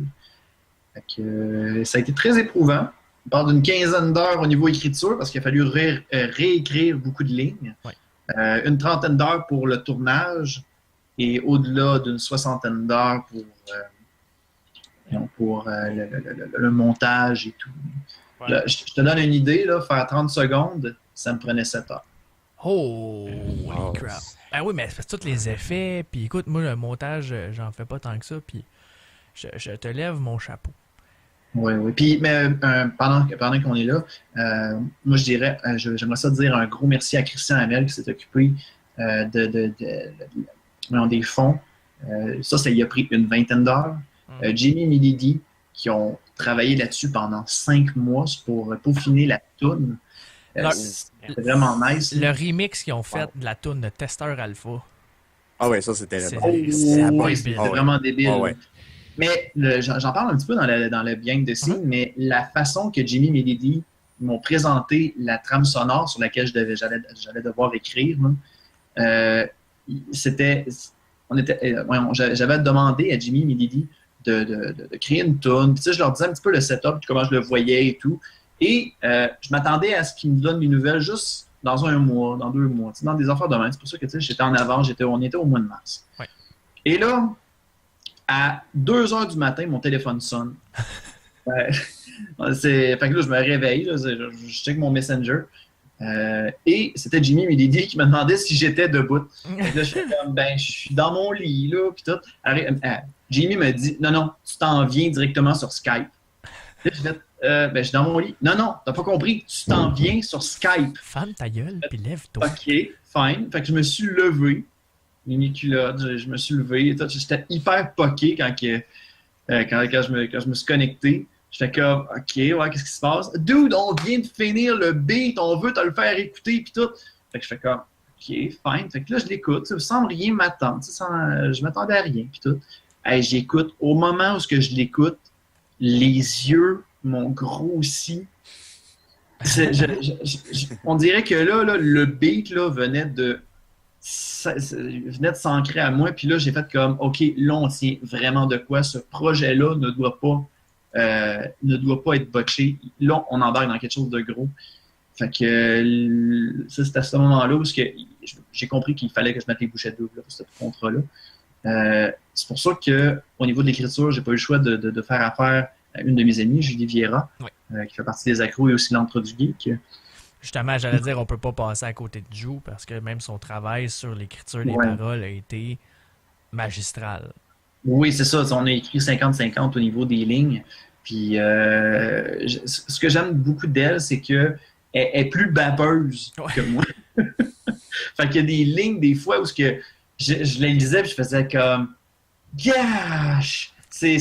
Fait que, ça a été très éprouvant. On parle d'une quinzaine d'heures au niveau écriture parce qu'il a fallu réécrire beaucoup de lignes. Ouais. Une trentaine d'heures pour le tournage et au-delà d'une soixantaine d'heures pour le montage et tout. Ouais. Là, je te donne une idée, là, faire 30 secondes, ça me prenait 7 heures. Holy Oh. crap. Ben oui, mais c'est tous les effets. Puis écoute, moi, le montage, j'en fais pas tant que ça. Puis je te lève mon chapeau. Oui, oui. Puis, mais pendant qu'on est là, moi, je dirais, j'aimerais ça dire un gros merci à Christian Hamel qui s'est occupé des fonds. Ça, il a pris une vingtaine d'heures. Jimmy Milady, qui ont travaillé là-dessus pendant 5 mois pour peaufiner la toune. C'était vraiment nice. Le remix qu'ils ont fait de la toune de Tester Alpha. Ah ouais, ça c'était C'est- vraiment. C'était Ah ouais. vraiment débile. Ah ouais. Mais j'en parle un petit peu dans le behind the scenes, mais la façon que Jimmy Milady m'ont présenté la trame sonore sur laquelle j'allais devoir écrire, j'avais demandé à Jimmy Milady de créer une tune. Puis, je leur disais un petit peu le setup, puis comment je le voyais et tout. Et je m'attendais à ce qu'ils me donnent les nouvelles juste dans 1 mois, dans 2 mois, dans des affaires de même. C'est pour ça que j'étais en avant, on était au mois de mars. Ouais. Et là, à 2 heures du matin, mon téléphone sonne. Fait que là, je me réveille, là, je check mon Messenger. Et c'était Jimmy Milady qui me demandait si j'étais debout. Fait que là, je fais comme, je suis dans mon lit, là, puis tout. Jimmy me dit, non, tu t'en viens directement sur Skype. Là, je fais, je suis dans mon lit. Non, t'as pas compris, tu t'en viens sur Skype. Ferme ta gueule, puis lève-toi. OK, fine. Fait que je me suis levé. Les culottes, je me suis levé. J'étais hyper poqué quand je me suis connecté. J'étais comme, OK, ouais, qu'est-ce qui se passe? Dude, on vient de finir le beat, on veut te le faire écouter, puis tout. Fait que je fais comme, OK, fine. Fait que là, je l'écoute, sans rien m'attendre. Je m'attendais à rien, puis tout. Hey, j'écoute. Au moment où je l'écoute, les yeux m'ont grossi. On dirait que là, le beat là, venait de s'ancrer à moi. Puis là, j'ai fait comme, OK, là, on tient vraiment de quoi. Ce projet-là ne doit pas être botché. Là, on embarque dans quelque chose de gros. Fait que ça, c'est à ce moment-là où j'ai compris qu'il fallait que je mette les bouchées doubles pour ce contrat-là. C'est pour ça qu'au niveau de l'écriture, j'ai pas eu le choix de faire affaire à une de mes amies, Julie Vieira, qui fait partie des accros et aussi l'entre du geek. Justement, j'allais dire, on peut pas passer à côté de Jou parce que même son travail sur l'écriture des paroles a été magistral. Oui, c'est ça. On a écrit 50-50 au niveau des lignes. Puis, ce que j'aime beaucoup d'elle, c'est qu'elle est plus babeuse que moi. Fait qu'il y a des lignes, des fois, où je les lisais et je faisais comme « Gosh! » C'est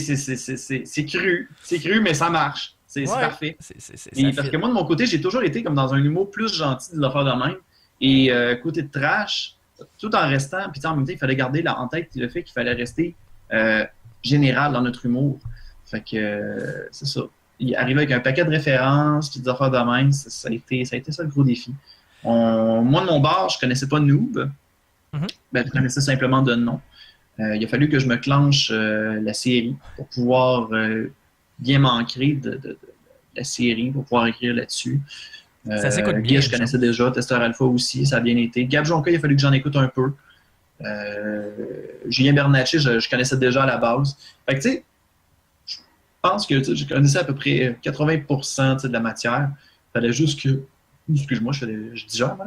cru. C'est cru, mais ça marche. C'est parfait. Parce que moi, de mon côté, j'ai toujours été comme dans un humour plus gentil des affaires de même. Et côté de trash, tout en restant, puis en même temps, il fallait garder en tête le fait qu'il fallait rester général dans notre humour. Fait que c'est ça. Il arrivait avec un paquet de références, puis des affaires de même. Ça a été ça le gros défi. Moi, de mon bar, je connaissais pas Noob. Je connaissais simplement de nom. Il a fallu que je me clenche la série pour pouvoir bien m'ancrer de la série, pour pouvoir écrire là-dessus. Ça s'écoute bien. Guy, je connaissais déjà. Tester Alpha aussi, ça a bien été. Gab Jonca, il a fallu que j'en écoute un peu. Julien Bernatchez, je connaissais déjà à la base. Fait que tu sais, je pense que je connaissais à peu près 80% de la matière. Fallait juste que... Excuse-moi, je dis genre.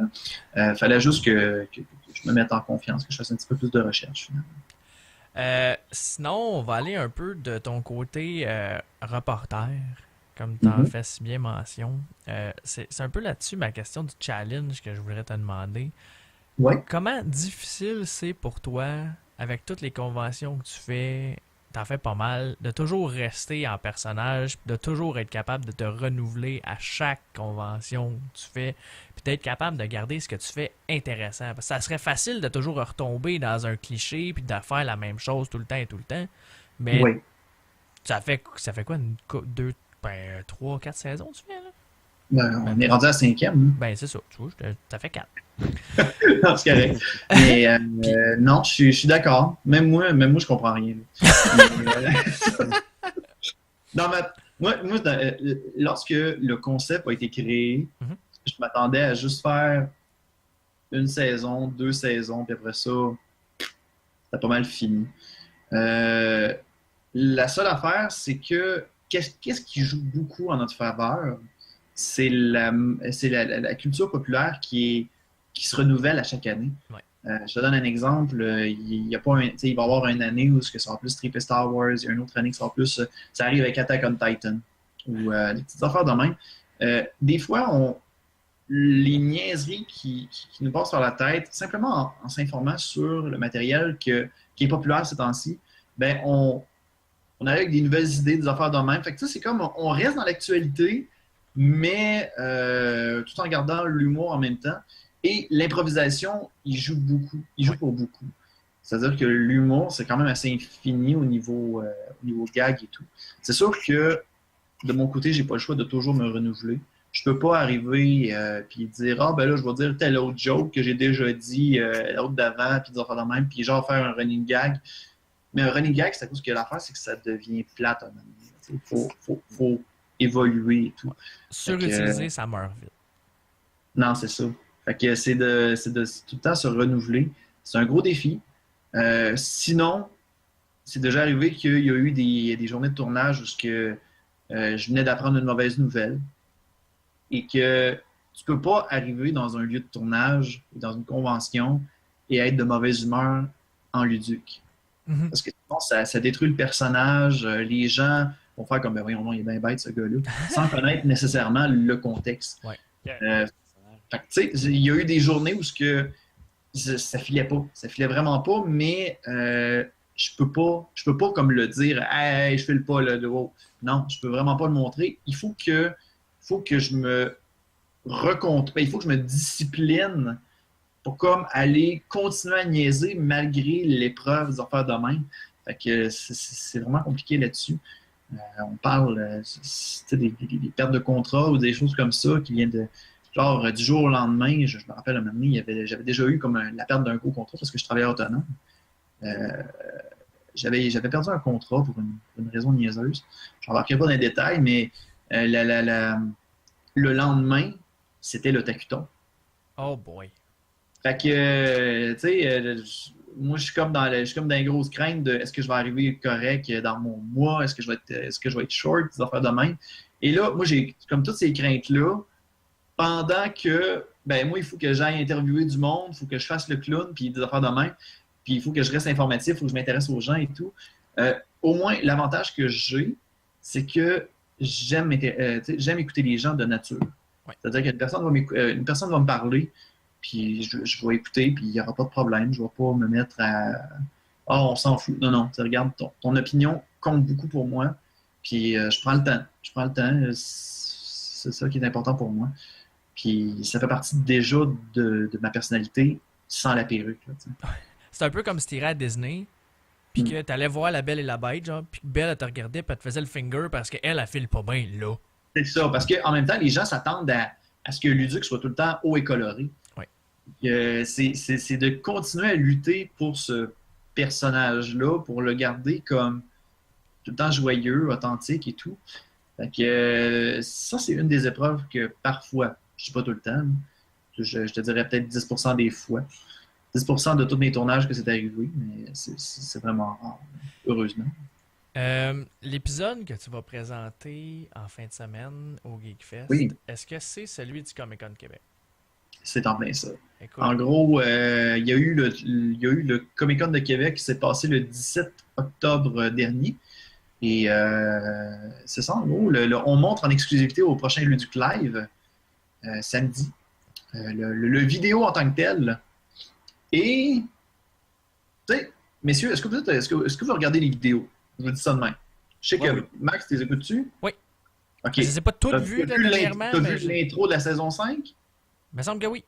Fallait juste que je me mette en confiance, que je fasse un petit peu plus de recherche. Finalement. Sinon, on va aller un peu de ton côté reporter, comme tu en fais si bien mention. C'est un peu là-dessus ma question du challenge que je voudrais te demander. Ouais. Comment difficile c'est pour toi, avec toutes les conventions que tu fais, t'en fais pas mal, de toujours rester en personnage, de toujours être capable de te renouveler à chaque convention que tu fais, puis d'être capable de garder ce que tu fais intéressant. Parce que ça serait facile de toujours retomber dans un cliché, puis de faire la même chose tout le temps, mais Oui. ça fait quoi, 3, 4 saisons tu fais, là? On est rendu à 5e. Ben, c'est ça, tu vois, ça fait 4. Non, c'est correct. Mais non, je suis d'accord. Même moi, je comprends rien. Lorsque le concept a été créé, je m'attendais à juste faire une saison, 2 saisons, puis après ça, c'était pas mal fini. La seule affaire, c'est que qu'est-ce qui joue beaucoup en notre faveur, c'est la culture populaire qui se renouvelle à chaque année. Ouais. Je te donne un exemple. Il va y avoir une année où ça sera plus trippé Star Wars, il y a une autre année qui sera plus... ça arrive avec Attack on Titan, ou des petites affaires de même. Des fois, les niaiseries qui nous passent par la tête, simplement en s'informant sur le matériel qui est populaire ces temps-ci, ben on arrive avec des nouvelles idées, des affaires de même. Fait que c'est comme, on reste dans l'actualité, mais tout en gardant l'humour en même temps. Et l'improvisation, il joue beaucoup. Il joue pour beaucoup. C'est-à-dire que l'humour, c'est quand même assez infini au niveau gag et tout. C'est sûr que, de mon côté, j'ai pas le choix de toujours me renouveler. Je peux pas arriver puis dire « Ah, ben là, je vais dire tel autre joke que j'ai déjà dit l'autre d'avant, puis des affaires de même, puis genre faire un running gag. » Mais un running gag, c'est à cause que l'affaire, c'est que ça devient plate à un moment donné. Faut évoluer et tout. Ouais. Surutiliser, ça meurt vite. Non, c'est ça. Fait que c'est de tout le temps se renouveler. C'est un gros défi. Sinon, c'est déjà arrivé qu'il y a eu des journées de tournage où je venais d'apprendre une mauvaise nouvelle et que tu peux pas arriver dans un lieu de tournage ou dans une convention et être de mauvaise humeur en ludique. Parce que sinon, ça détruit le personnage. Les gens vont faire comme, ben voyons, il est bien bête ce gars-là, sans connaître nécessairement le contexte. Ouais. Fait que, tu sais, il y a eu des journées où ça filait pas. Ça filait vraiment pas, mais je peux pas comme le dire, hey, je file pas le haut. Non, je peux vraiment pas le montrer. Il faut que je me il faut que je me discipline pour comme aller continuer à niaiser malgré l'épreuve des affaires de même. Fait que c'est vraiment compliqué là-dessus. On parle des pertes de contrat ou des choses comme ça qui viennent de... Genre, du jour au lendemain, je me rappelle un moment donné, j'avais déjà eu comme la perte d'un gros contrat parce que je travaillais autonome. J'avais perdu un contrat pour une raison niaiseuse. Je n'embarquerai pas dans les détails, mais le lendemain, c'était le tacuton. Oh boy. Fait que, tu sais, moi, je suis comme dans les grosses craintes de est-ce que je vais arriver correct dans mon mois, est-ce que je vais être short, des affaires de même. Et là, moi, j'ai comme toutes ces craintes-là, pendant que, ben moi, il faut que j'aille interviewer du monde, il faut que je fasse le clown, puis des affaires de même, puis il faut que je reste informatif, il faut que je m'intéresse aux gens et tout. Au moins, l'avantage que j'ai, c'est que j'aime écouter les gens de nature. Ouais. C'est-à-dire qu'une personne va me parler, puis je vais écouter, puis il n'y aura pas de problème. Je ne vais pas me mettre à « Ah, on s'en fout. » Non, regarde, ton opinion compte beaucoup pour moi, puis je prends le temps. C'est ça qui est important pour moi. Puis ça fait partie déjà de ma personnalité sans la perruque. Là, c'est un peu comme si tu irais à Disney, puis que tu allais voir La Belle et la Bête, genre, puis que Belle, elle te regardait, puis elle te faisait le finger parce qu'elle, elle file pas bien là. C'est ça, parce qu'en même temps, les gens s'attendent à ce que Luduc soit tout le temps haut et coloré. Ouais. C'est de continuer à lutter pour ce personnage-là, pour le garder comme tout le temps joyeux, authentique et tout. Fait que ça, c'est une des épreuves que parfois, je dis pas tout le temps, je te dirais peut-être 10% des fois. 10% de tous mes tournages que c'est arrivé, mais c'est vraiment rare, heureusement. L'épisode que tu vas présenter en fin de semaine au GeekFest, oui. Est-ce que c'est celui du Comic-Con Québec? C'est en plein ça. Écoute, En gros, il y a eu le Comic-Con de Québec qui s'est passé le 17 octobre dernier. Et c'est ça, en gros. On montre en exclusivité au prochain Luduc Live, samedi, le vidéo en tant que tel. Et, tu sais, messieurs, est-ce que vous regardez les vidéos? Je vous dis ça de même. Je sais que Max, tu les écoutes-tu? Oui. OK. je les ai pas toutes vues dernièrement. T'as mais vu l'intro de la saison 5? Il me semble que oui.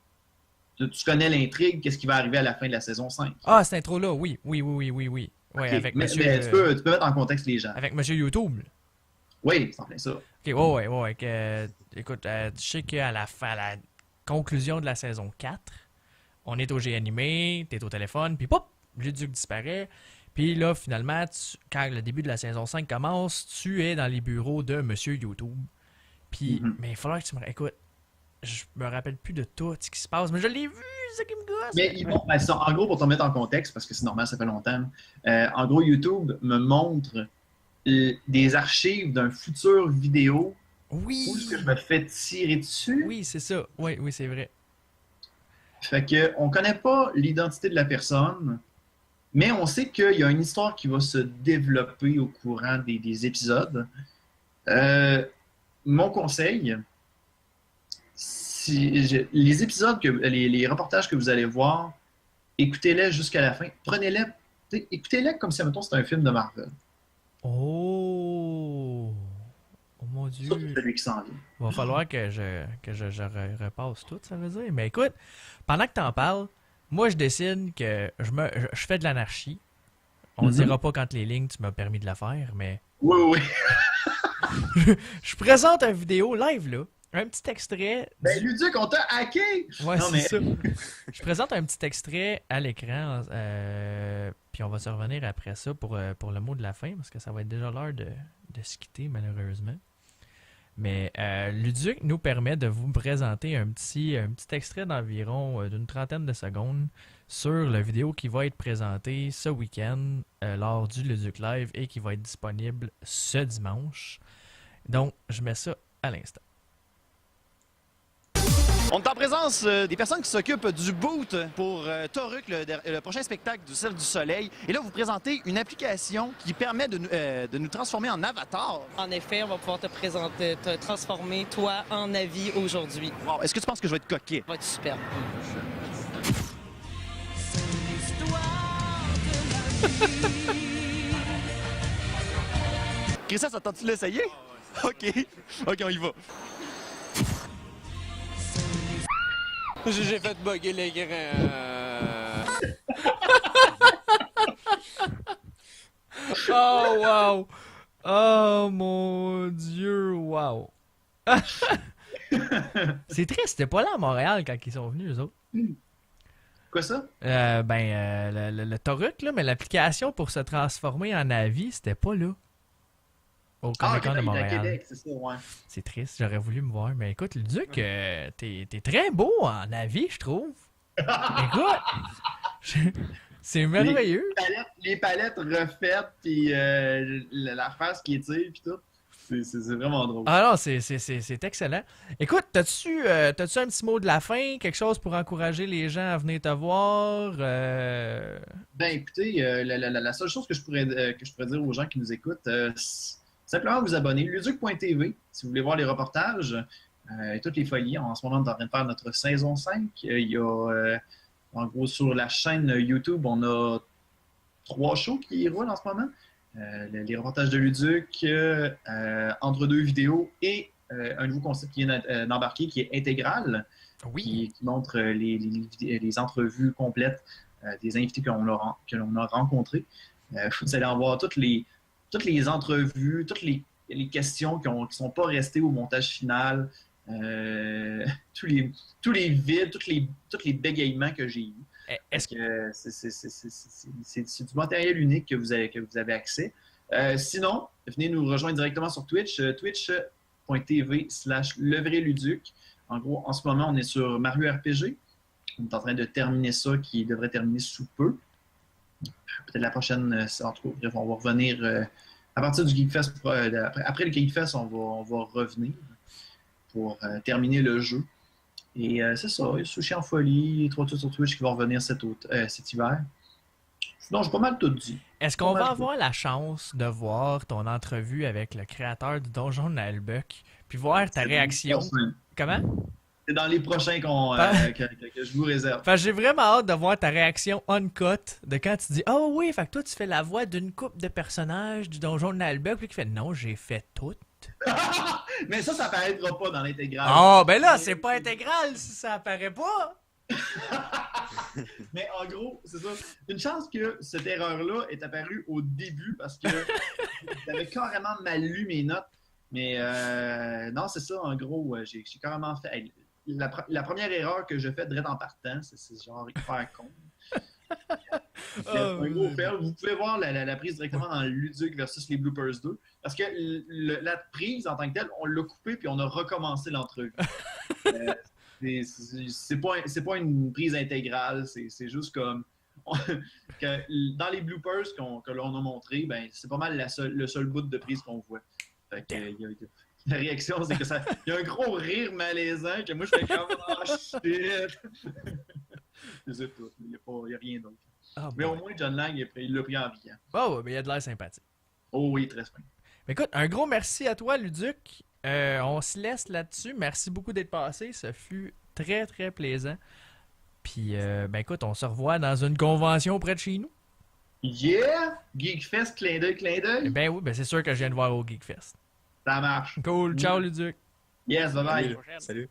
Tu connais l'intrigue, qu'est-ce qui va arriver à la fin de la saison 5? Ah, cette intro-là, oui. Oui. Ouais, Ok, avec mais monsieur... tu peux mettre en contexte les gens. Avec monsieur YouTube. Oui, c'est en plein ça. Ok, ouais. Écoute, je sais qu'à la conclusion de la saison 4, on est au G animé, t'es au téléphone, puis pop, Luduc disparaît. Puis là, finalement, quand le début de la saison 5 commence, tu es dans les bureaux de monsieur YouTube. Puis, mais il faudra que tu me... Écoute, je me rappelle plus de tout ce qui se passe, mais je l'ai vu, c'est ça qui me gosse. Mais en gros, pour te mettre en contexte, parce que c'est normal, ça fait longtemps, en gros, YouTube me montre des archives d'un futur vidéo Oui! où est-ce que je me fais tirer dessus. Oui, c'est ça. Oui, c'est vrai. Fait que on connaît pas l'identité de la personne, mais on sait qu'il y a une histoire qui va se développer au courant des épisodes. Mon conseil, les épisodes, les reportages que vous allez voir, écoutez-les jusqu'à la fin. Prenez-les, écoutez-les comme si, mettons, c'était un film de Marvel. Oh mon Dieu. Surtout celui qui s'en vient. Il va falloir que je repasse tout, ça veut dire. Mais écoute, pendant que t'en parles, moi, je décide que je fais de l'anarchie. On dira pas quand les lignes, tu m'as permis de la faire, mais... Oui. Je présente une vidéo live, là. Un petit extrait... Ben, Luduc, on t'a hacké! Ouais, non, c'est ça. Je présente un petit extrait à l'écran, puis on va se revenir après ça pour le mot de la fin, parce que ça va être déjà l'heure de se quitter, malheureusement. Mais Luduc nous permet de vous présenter un petit extrait d'environ d'une trentaine de secondes sur la vidéo qui va être présentée ce week-end lors du Luduc Live et qui va être disponible ce dimanche. Donc, je mets ça à l'instant. On est en présence des personnes qui s'occupent du boot pour Toruk, le prochain spectacle du Cirque du Soleil. Et là, vous présentez une application qui permet de nous transformer en avatar. En effet, on va pouvoir te transformer, toi, en avis aujourd'hui. Wow. Est-ce que tu penses que je vais être coquet? Ça va être super. Christian, ça tente-tu de l'essayer? OK, on y va. J'ai fait bugger l'écran. Oh, wow! Oh, mon Dieu, wow! C'est triste, c'était pas là à Montréal quand ils sont venus, eux autres. Quoi ça? Le Toruk, là, mais l'application pour se transformer en avis, c'était pas là. Au Comic-Con de Montréal. Québec, c'est ça, ouais. C'est triste, j'aurais voulu me voir. Mais écoute, Luduc, t'es très beau en avis, je trouve. Écoute, c'est merveilleux. Les palettes refaites, puis la face qui étire, puis tout. C'est vraiment drôle. Ah non, c'est excellent. Écoute, t'as-tu un petit mot de la fin? Quelque chose pour encourager les gens à venir te voir? Ben écoutez, la seule chose que je pourrais dire aux gens qui nous écoutent, simplement vous abonner. Luduc.tv, si vous voulez voir les reportages et toutes les folies. En ce moment, on est en train de faire notre saison 5. Il y a, en gros, sur la chaîne YouTube, on a 3 shows qui roulent en ce moment. Les reportages de Luduc, entre 2 vidéos et un nouveau concept qui vient d'embarquer qui est intégral, qui montre les entrevues complètes des invités que l'on a rencontrés. Vous allez en voir toutes les entrevues, toutes les questions qui ne sont pas restées au montage final, tous les vides, tous les bégayements que j'ai eus. C'est du matériel unique que vous avez accès. Sinon, venez nous rejoindre directement sur Twitch, twitch.tv/levrailuduc. En gros, en ce moment, on est sur Mario RPG. On est en train de terminer ça, qui devrait terminer sous peu. Peut-être la prochaine, en tout cas, bref, on va revenir à partir du Geekfest. Après le Geekfest, on va revenir pour terminer le jeu. Et c'est ça, il y a Sushi en folie, les 3 tours sur Twitch qui vont revenir cet hiver. Sinon, j'ai pas mal tout dit. Est-ce qu'on va avoir la chance de voir ton entrevue avec le créateur du Donjon de Nalbuck, puis voir ta réaction? Comment? C'est dans les prochains que je vous réserve. Fait que j'ai vraiment hâte de voir ta réaction uncut de quand tu dis « Oh oui, fait que toi tu fais la voix d'une couple de personnages du Donjon de Nalbuck. » Puis qui fait « Non, j'ai fait tout. » Mais ça apparaîtra pas dans l'intégrale. Oh, ben là, c'est pas intégral si ça apparaît pas. Mais en gros, c'est ça. Une chance que cette erreur-là est apparue au début parce que j'avais carrément mal lu mes notes. Mais non, c'est ça, en gros, j'ai carrément fait... Hey, la première erreur que je fais direct en partant, c'est genre hyper con. Un gros fail. Vous pouvez voir la prise directement dans le Luduc versus les Bloopers 2. Parce que la prise en tant que telle, on l'a coupée puis on a recommencé l'entrevue. C'est pas une prise intégrale, c'est juste comme que dans les bloopers que l'on a montré, ben c'est pas mal le seul bout de prise qu'on voit. Fait que, la réaction, c'est que ça. Il y a un gros rire malaisant que moi je fais comme oh shit! C'est tout. Il n'y a rien d'autre. Oh, mais au moins John Lang il l'a pris en riant. Oh, mais il a de l'air sympathique. Oh oui, très bien. Écoute, un gros merci à toi, Luduc. On se laisse là-dessus. Merci beaucoup d'être passé. Ça fut très, très plaisant. Puis, ben écoute, on se revoit dans une convention près de chez nous. Yeah! Geekfest, clin d'œil. Ben oui, ben c'est sûr que je viens de voir au Geekfest. Ça marche. Cool. Ciao, Luduc. Yes, bye-bye. Salut.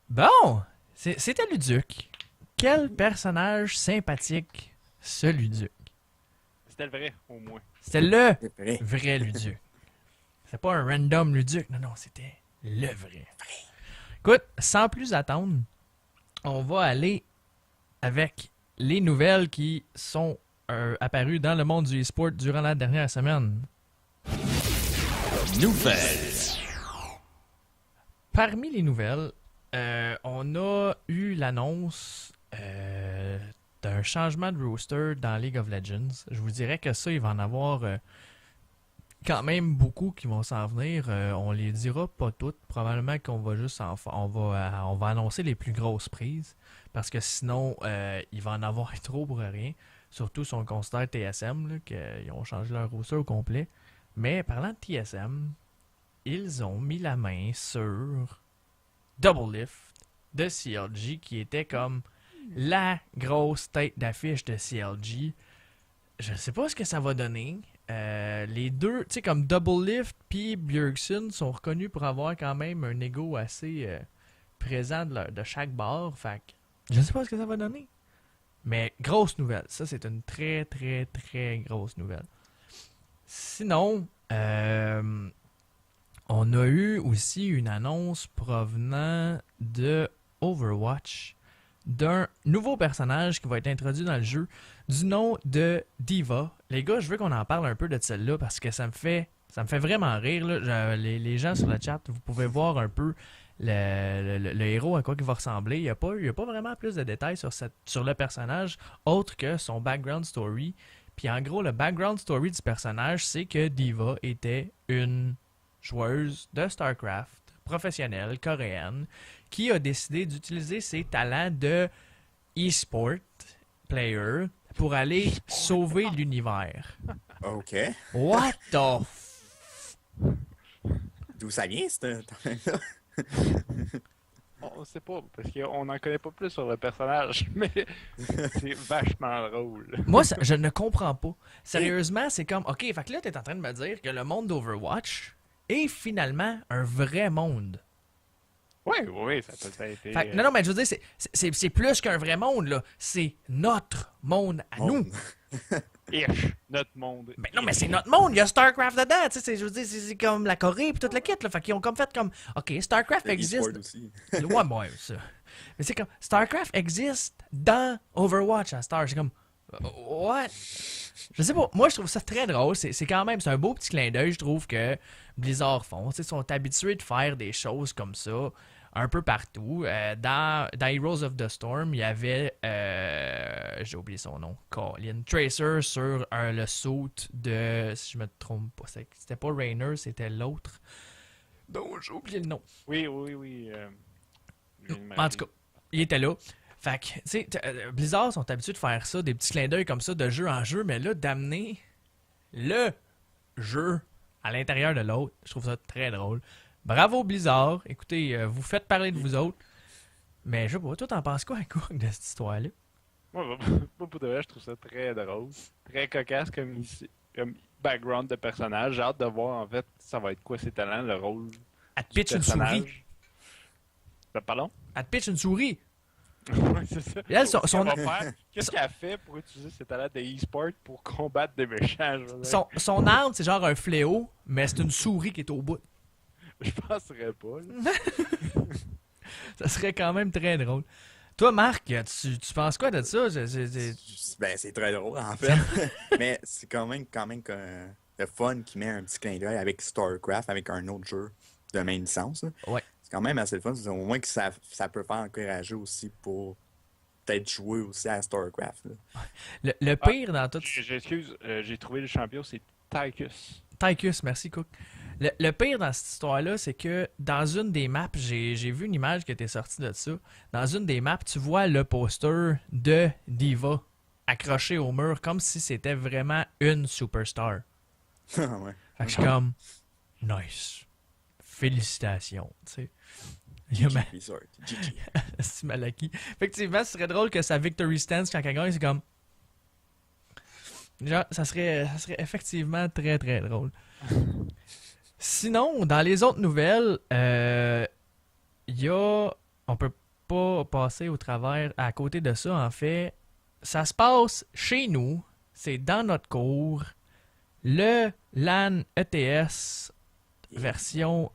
Bon, c'était Luduc. Quel personnage sympathique, ce Luduc. C'était le vrai, au moins. C'était le vrai Luduc. C'est pas un random Luduc. Non, c'était le vrai. Écoute, sans plus attendre, on va aller avec les nouvelles qui sont apparues dans le monde du e-sport durant la dernière semaine. Nouvelles. Parmi les nouvelles, on a eu l'annonce d'un changement de roster dans League of Legends. Je vous dirais que ça, il va en avoir quand même beaucoup qui vont s'en venir. On les dira pas toutes. Probablement qu'on va juste on va annoncer les plus grosses prises. Parce que sinon, il va en avoir trop pour rien. Surtout si on considère TSM, qu'ils ont changé leur roster au complet. Mais parlant de TSM, ils ont mis la main sur Double Lift de CLG, qui était comme la grosse tête d'affiche de CLG. Je ne sais pas ce que ça va donner. Les deux, tu sais, comme Double Lift puis Bjergsen sont reconnus pour avoir quand même un ego assez présent de chaque bord. Fait que je ne sais pas ce que ça va donner. Mais grosse nouvelle. Ça, c'est une très, très, très grosse nouvelle. Sinon, on a eu aussi une annonce provenant de Overwatch d'un nouveau personnage qui va être introduit dans le jeu du nom de D.Va. Les gars, je veux qu'on en parle un peu de celle-là parce que ça me fait vraiment rire. Là. Les gens sur le chat, vous pouvez voir un peu le héros à quoi il va ressembler. Il n'y a pas vraiment plus de détails sur le personnage autre que son background story. Puis en gros, le background story du personnage, c'est que D.Va était une joueuse de StarCraft professionnelle coréenne qui a décidé d'utiliser ses talents de e-sport player pour aller sauver l'univers. OK. What the D'où ça vient, ce talent-là? On sait pas, parce qu'on n'en connaît pas plus sur le personnage, mais c'est vachement drôle. Moi, je ne comprends pas. Sérieusement, c'est comme, OK, fait que là, t'es en train de me dire que le monde d'Overwatch est finalement un vrai monde. Oui, ça peut être... Fait que, non, mais je veux dire, c'est plus qu'un vrai monde, là. C'est notre monde à nous. Ish, notre monde. Ben non, mais c'est notre monde, il y a StarCraft dedans, tu sais, je veux dire, c'est comme la Corée pis tout le kit, là, fait qu'ils ont comme fait comme, OK, StarCraft existe... Aussi. Ouais, ça. Mais c'est comme, StarCraft existe dans Overwatch à Star, c'est comme, what? Je sais pas, moi je trouve ça très drôle, c'est quand même, c'est un beau petit clin d'œil, je trouve que Blizzard font, tu sais, sont habitués de faire des choses comme ça, un peu partout. Dans Heroes of the Storm, il y avait, j'ai oublié son nom, Colin Tracer sur le suit de, si je me trompe pas, c'était pas Raynor, c'était l'autre. dont j'ai oublié le nom. Oui. En tout cas, il était là. Fait que, tu sais, Blizzard sont habitués de faire ça, des petits clins d'œil comme ça de jeu en jeu, mais là, d'amener le jeu à l'intérieur de l'autre, je trouve ça très drôle. Bravo Blizzard. Écoutez, vous faites parler de vous autres. Mais je sais pas, toi, t'en penses quoi, Cook, de cette histoire-là? Moi, pour de vrai, je trouve ça très drôle. Très cocasse comme background de personnage. J'ai hâte de voir, en fait, ça va être quoi ses talents, le rôle Elle te du pitch une personnage. souris. Pardon? Elle te pitch une souris. Oui, c'est ça. Et elle, Qu'est-ce qu'elle fait pour utiliser ses talents de e-sport pour combattre des méchants? Son arme, c'est genre un fléau, mais c'est une souris qui est au bout. Je penserais pas. Là. Ça serait quand même très drôle. Toi, Marc, tu penses quoi de ça? Ben, c'est très drôle, en fait. Mais c'est quand même le fun qui met un petit clin d'œil avec StarCraft, avec un autre jeu de même licence. Là. Ouais. C'est quand même assez le fun. C'est au moins que ça peut faire encourager aussi pour peut-être jouer aussi à StarCraft. Là. Le pire dans tout... J'excuse, j'ai trouvé le champion, c'est Tychus. Tychus, merci, Cook. Le pire dans cette histoire-là, c'est que dans une des maps, j'ai vu une image qui était sortie de ça. Dans une des maps, tu vois le poster de D.Va accroché au mur comme si c'était vraiment une superstar. Ouais. Fait que je suis comme, nice. Félicitations, tu sais. Il y a c'est Malaki. Effectivement, ce serait drôle que sa victory stance quand elle gagne, c'est comme... Genre, ça serait effectivement très très drôle. Sinon, dans les autres nouvelles, il y a... On peut pas passer au travers à côté de ça, en fait. Ça se passe chez nous. C'est dans notre cours. Le LAN ETS version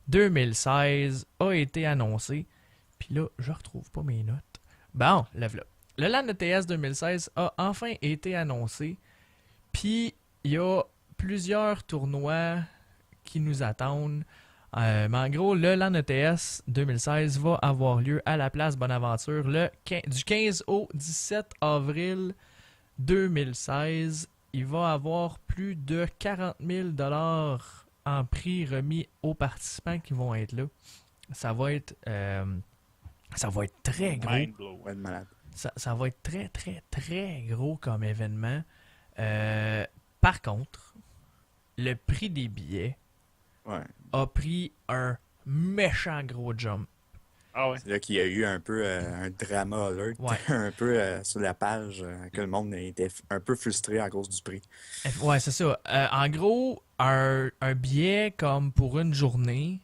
2016 a été annoncé. Puis là, je retrouve pas mes notes. Bon, lève-le. Le LAN ETS 2016 a enfin été annoncé. Puis, il y a plusieurs tournois qui nous attendent. Mais en gros, le LAN ETS 2016 va avoir lieu à la place Bonaventure du 15 au 17 avril 2016. Il va avoir plus de 40 000 $ en prix remis aux participants qui vont être là. Ça va être très gros. Ça va être très, très, très gros comme événement. Par contre, le prix des billets a pris un méchant gros jump. Ah ouais. C'est là qu'il y a eu un peu un drama alert, un peu sur la page, que le monde était un peu frustré à cause du prix. Ouais, c'est ça. En gros, un billet comme pour une journée,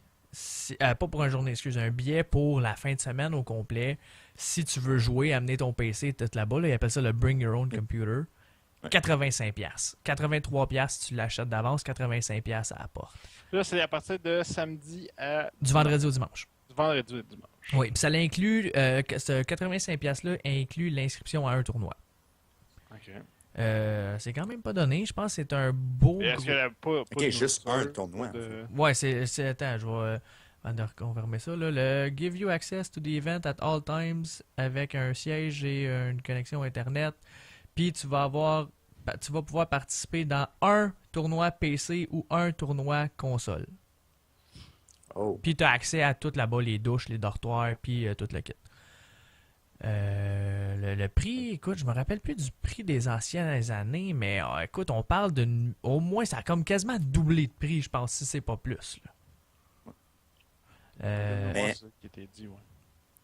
pas pour une journée, un billet pour la fin de semaine au complet, si tu veux jouer, amener ton PC, tout là-bas, là, ils appellent ça le Bring Your Own Computer, 85$. 83$, tu l'achètes d'avance, 85$ à la porte. Là, c'est à partir de samedi à... Du vendredi au dimanche. Du vendredi au dimanche. Oui, puis ça l'inclut, ce 85$-là inclut l'inscription à un tournoi. OK. C'est quand même pas donné. Je pense que c'est un beau... Est-ce qu'il y a pas juste un tournoi. Ouais, c'est... Attends, je vais confirmer ça. Là. Le Give you access to the event at all times avec un siège et une connexion Internet. Puis tu vas pouvoir participer dans un tournoi PC ou un tournoi console. Oh. Puis tu as accès à tout là-bas, les douches, les dortoirs, puis tout le kit. Le prix, écoute, je me rappelle plus du prix des anciennes années, mais écoute, on parle au moins, ça a comme quasiment doublé de prix, je pense, si c'est pas plus. Là.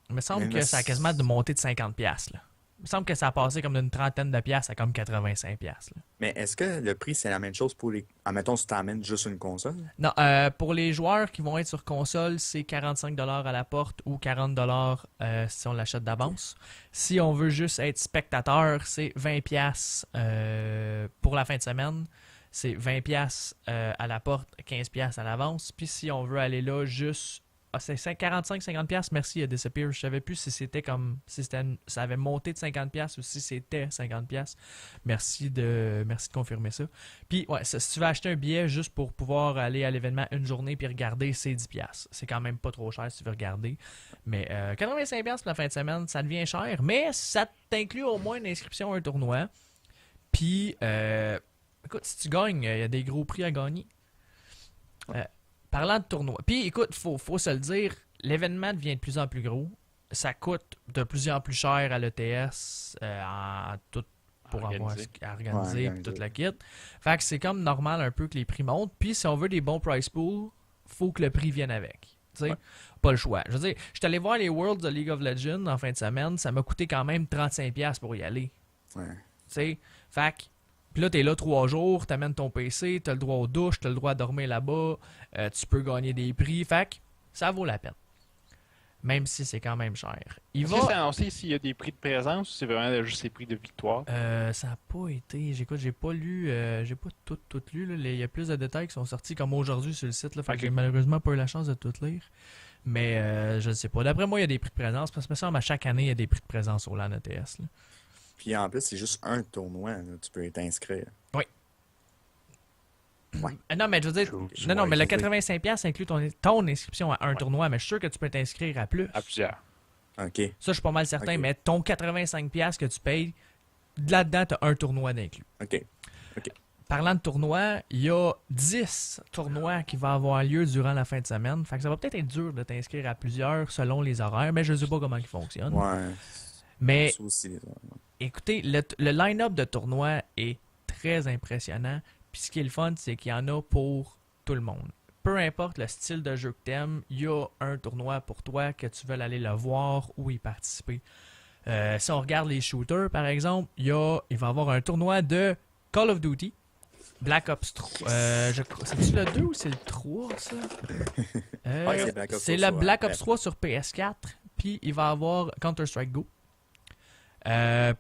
Il me semble que ça a quasiment monté de 50$. Là. Il me semble que ça a passé comme d'une trentaine de piastres à comme 85$. Là. Mais est-ce que le prix, c'est la même chose pour les... Admettons, si tu amènes juste une console? Non, pour les joueurs qui vont être sur console, c'est 45$ à la porte ou 40$ si on l'achète d'avance. Si on veut juste être spectateur, c'est 20$ pour la fin de semaine. C'est 20$ à la porte, 15$ à l'avance. Puis si on veut aller là juste... c'est 45-50$, merci Disappear. Je savais plus si c'était comme si ça avait monté de 50$ ou si c'était 50$. Merci de confirmer ça. Puis ouais, si tu veux acheter un billet juste pour pouvoir aller à l'événement une journée puis regarder, c'est 10$. C'est quand même pas trop cher si tu veux regarder. Mais 85$ pour la fin de semaine, ça devient cher, mais ça t'inclut au moins une inscription à un tournoi. Puis écoute, si tu gagnes, il y a des gros prix à gagner. Parlant de tournoi. Puis écoute, faut se le dire, l'événement devient de plus en plus gros. Ça coûte de plus en plus cher à l'ETS pour avoir à organiser et toute la kit. Fait que c'est comme normal un peu que les prix montent. Puis si on veut des bons price pools, faut que le prix vienne avec. Pas le choix. Je veux dire, je suis allé voir les Worlds de League of Legends en fin de semaine. Ça m'a coûté quand même 35$ pour y aller. Ouais. Fait que puis là, t'es là 3 jours, t'amènes ton PC, t'as le droit aux douches, t'as le droit à dormir là-bas, tu peux gagner des prix. Fait que ça vaut la peine. Même si c'est quand même cher. Est-ce que c'est annoncé s'il y a des prix de présence ou c'est vraiment juste les prix de victoire? Ça n'a pas été. J'écoute, j'ai pas lu. J'ai pas tout lu. Là. Il y a plus de détails qui sont sortis comme aujourd'hui sur le site. Là, fait que j'ai malheureusement pas eu la chance de tout lire. Mais je ne sais pas. D'après moi, il y a des prix de présence. Parce que me semble à chaque année, il y a des prix de présence au LAN ETS. Là. Puis en plus, c'est juste un tournoi. Là. Tu peux t'inscrire. Oui. Ouais. Non, mais je veux dire. Non, mais le 85$ inclut ton inscription à un tournoi. Mais je suis sûr que tu peux t'inscrire à plus. À plusieurs. OK. Ça, je suis pas mal certain. Mais ton 85$ que tu payes, là-dedans, tu as un tournoi d'inclus. OK. Parlant de tournois, il y a 10 tournois qui vont avoir lieu durant la fin de semaine. Fait que ça va peut-être être dur de t'inscrire à plusieurs selon les horaires, mais je ne sais pas comment ils fonctionnent. Ouais. Mais Ça aussi, les horaires. écoutez, le line-up de tournois est très impressionnant. Puis ce qui est le fun, c'est qu'il y en a pour tout le monde. Peu importe le style de jeu que t'aimes, il y a un tournoi pour toi que tu veux aller le voir ou y participer. Si on regarde les shooters, par exemple, il va y avoir un tournoi de Call of Duty, Black Ops 3. C'est-tu le 2 ou c'est le 3, ça? C'est le Black Ops 3 sur PS4. Puis il va y avoir Counter-Strike Go.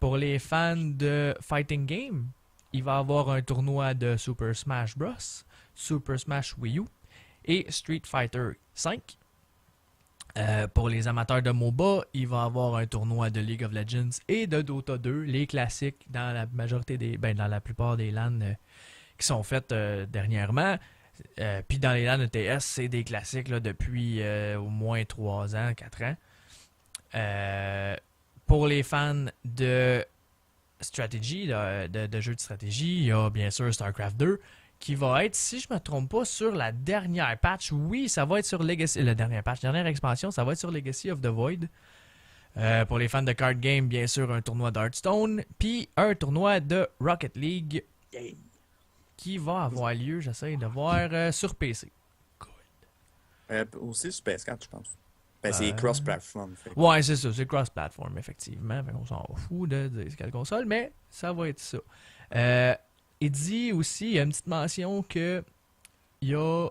Pour les fans de Fighting Game, il va y avoir un tournoi de Super Smash Bros, Super Smash Wii U et Street Fighter V. Pour les amateurs de MOBA, il va y avoir un tournoi de League of Legends et de Dota 2, les classiques dans la majorité dans la plupart des LAN qui sont faites dernièrement. Puis dans les LAN ETS, c'est des classiques là, depuis au moins 3 ans, 4 ans. Pour les fans de stratégie, de jeux de stratégie, il y a bien sûr StarCraft 2 qui va être, si je me trompe pas, sur la dernière patch. Oui, ça va être sur Legacy, la dernière expansion, ça va être sur Legacy of the Void. Pour les fans de card game, bien sûr, un tournoi d'Hearthstone, puis un tournoi de Rocket League qui va avoir lieu, j'essaie de voir, sur PC. Aussi sur PS4, je pense. C'est cross-platform. Ouais, c'est ça, c'est cross-platform, effectivement. On s'en fout de dire quelle console, mais ça va être ça. Il dit aussi, il y a une petite mention que il y a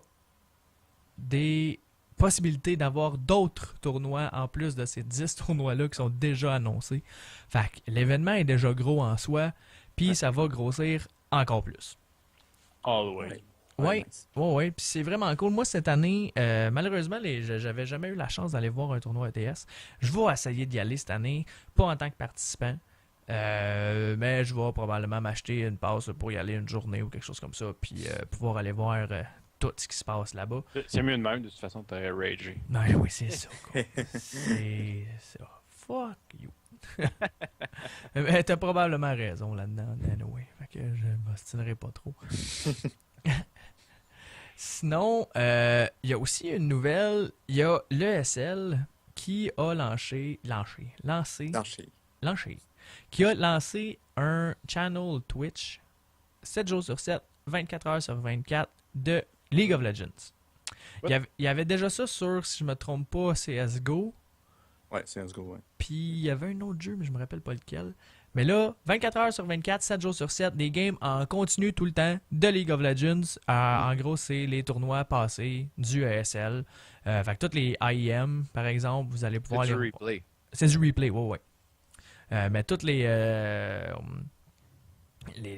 des possibilités d'avoir d'autres tournois en plus de ces 10 tournois-là qui sont déjà annoncés. Fait que l'événement est déjà gros en soi, puis ça va grossir encore plus. All the way. Oui. Puis c'est vraiment cool. Moi, cette année, malheureusement, j'avais jamais eu la chance d'aller voir un tournoi ETS. Je vais essayer d'y aller cette année, pas en tant que participant, mais je vais probablement m'acheter une passe pour y aller une journée ou quelque chose comme ça, puis pouvoir aller voir tout ce qui se passe là-bas. C'est mieux de même, de toute façon, t'aurais ragé. Oui, c'est ça. C'est ça. Fuck you. Mais t'as probablement raison là-dedans, anyway. Fait que je m'ostinerai pas trop. Sinon, il y a aussi une nouvelle. Il y a l'ESL qui a lancé qui a lancé un channel Twitch 7 jours sur 7, 24 heures sur 24 de League of Legends. Il y avait déjà ça sur, si je me trompe pas, CSGO. Ouais, CSGO, ouais. Puis il y avait un autre jeu, mais je me rappelle pas lequel. Mais là, 24 heures sur 24, 7 jours sur 7, des games en continu tout le temps de League of Legends. En gros, c'est les tournois passés du ESL. Fait que tous les IEM, par exemple, vous allez pouvoir... C'est du replay. C'est du replay, ouais. Mais tous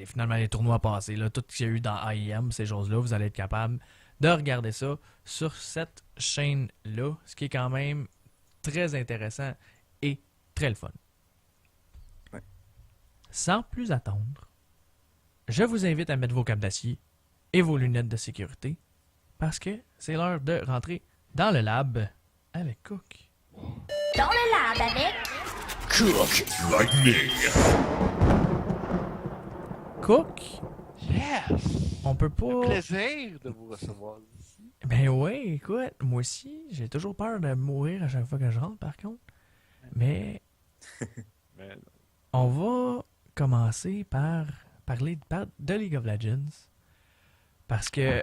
finalement, les tournois passés, là, tout ce qu'il y a eu dans IEM, ces choses-là, vous allez être capable de regarder ça sur cette chaîne-là, ce qui est quand même très intéressant et très le fun. Sans plus attendre, je vous invite à mettre vos câbles d'acier et vos lunettes de sécurité parce que c'est l'heure de rentrer dans le lab avec Cook. Dans le lab avec Cook Lightning. Cook, Yes! on peut pas... Un plaisir de vous recevoir ici. Ben ouais, écoute, moi aussi, j'ai toujours peur de mourir à chaque fois que je rentre, par contre. Mais Mais on va commencer par parler de League of Legends. Parce que,